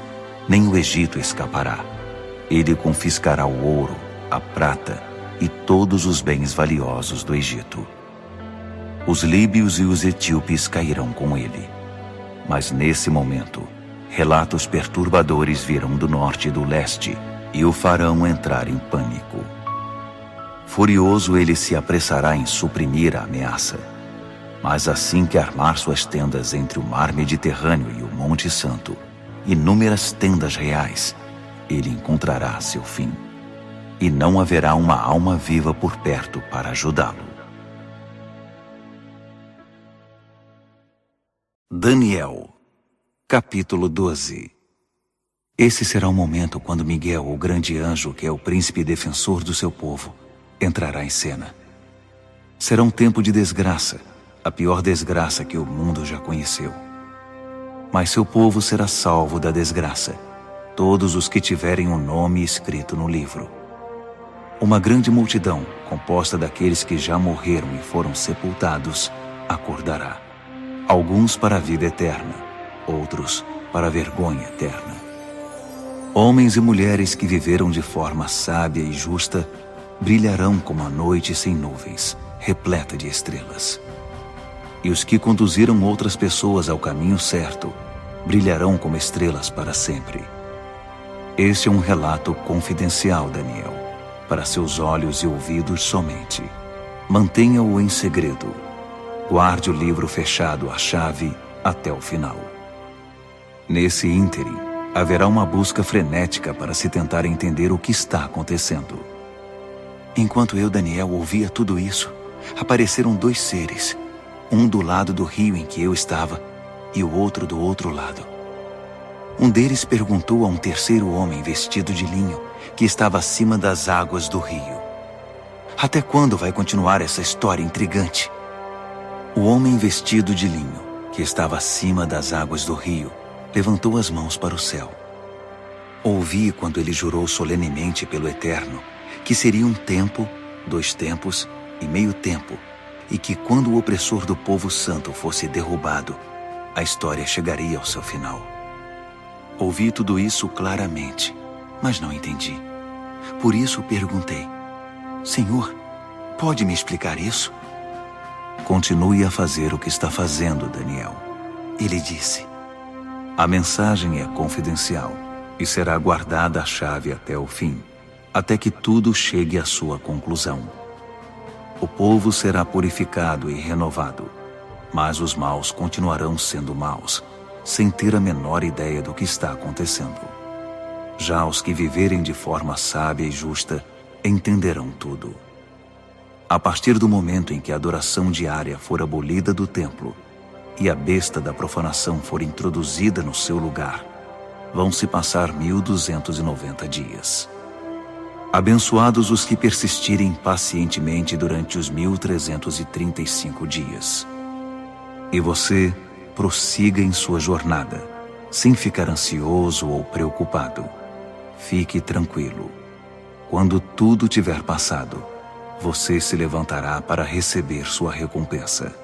Nem o Egito escapará. Ele confiscará o ouro, a prata e todos os bens valiosos do Egito. Os líbios e os etíopes cairão com ele. Mas nesse momento, relatos perturbadores virão do norte e do leste e o farão entrar em pânico. Furioso, ele se apressará em suprimir a ameaça. Mas assim que armar suas tendas entre o mar Mediterrâneo e o Monte Santo, inúmeras tendas reais, ele encontrará seu fim. E não haverá uma alma viva por perto para ajudá-lo. Daniel, capítulo 12. Esse será o momento quando Miguel, o grande anjo, que é o príncipe defensor do seu povo, entrará em cena. Será um tempo de desgraça, a pior desgraça que o mundo já conheceu. Mas seu povo será salvo da desgraça, todos os que tiverem um nome escrito no livro. Uma grande multidão, composta daqueles que já morreram e foram sepultados, acordará. Alguns para a vida eterna, outros para a vergonha eterna. Homens e mulheres que viveram de forma sábia e justa brilharão como a noite sem nuvens, repleta de estrelas. E os que conduziram outras pessoas ao caminho certo brilharão como estrelas para sempre. Este é um relato confidencial, Daniel, para seus olhos e ouvidos somente. Mantenha-o em segredo. Guarde o livro fechado à chave até o final. Nesse ínterim, haverá uma busca frenética para se tentar entender o que está acontecendo. Enquanto eu, Daniel, ouvia tudo isso, apareceram 2 seres, um do lado do rio em que eu estava e o outro do outro lado. Um deles perguntou a um terceiro homem vestido de linho que estava acima das águas do rio: até quando vai continuar essa história intrigante? O homem vestido de linho, que estava acima das águas do rio, levantou as mãos para o céu. Ouvi quando ele jurou solenemente pelo Eterno que seria um tempo, 2 tempos e meio tempo, e que quando o opressor do povo santo fosse derrubado, a história chegaria ao seu final. Ouvi tudo isso claramente, mas não entendi. Por isso perguntei: Senhor, pode me explicar isso? Continue a fazer o que está fazendo, Daniel. Ele disse: a mensagem é confidencial e será guardada a chave até o fim, até que tudo chegue à sua conclusão. O povo será purificado e renovado, mas os maus continuarão sendo maus, sem ter a menor ideia do que está acontecendo. Já os que viverem de forma sábia e justa entenderão tudo. A partir do momento em que a adoração diária for abolida do templo e a besta da profanação for introduzida no seu lugar, vão se passar 1290 dias. Abençoados os que persistirem pacientemente durante os 1335 dias. E você prossiga em sua jornada, sem ficar ansioso ou preocupado. Fique tranquilo. Quando tudo tiver passado, você se levantará para receber sua recompensa.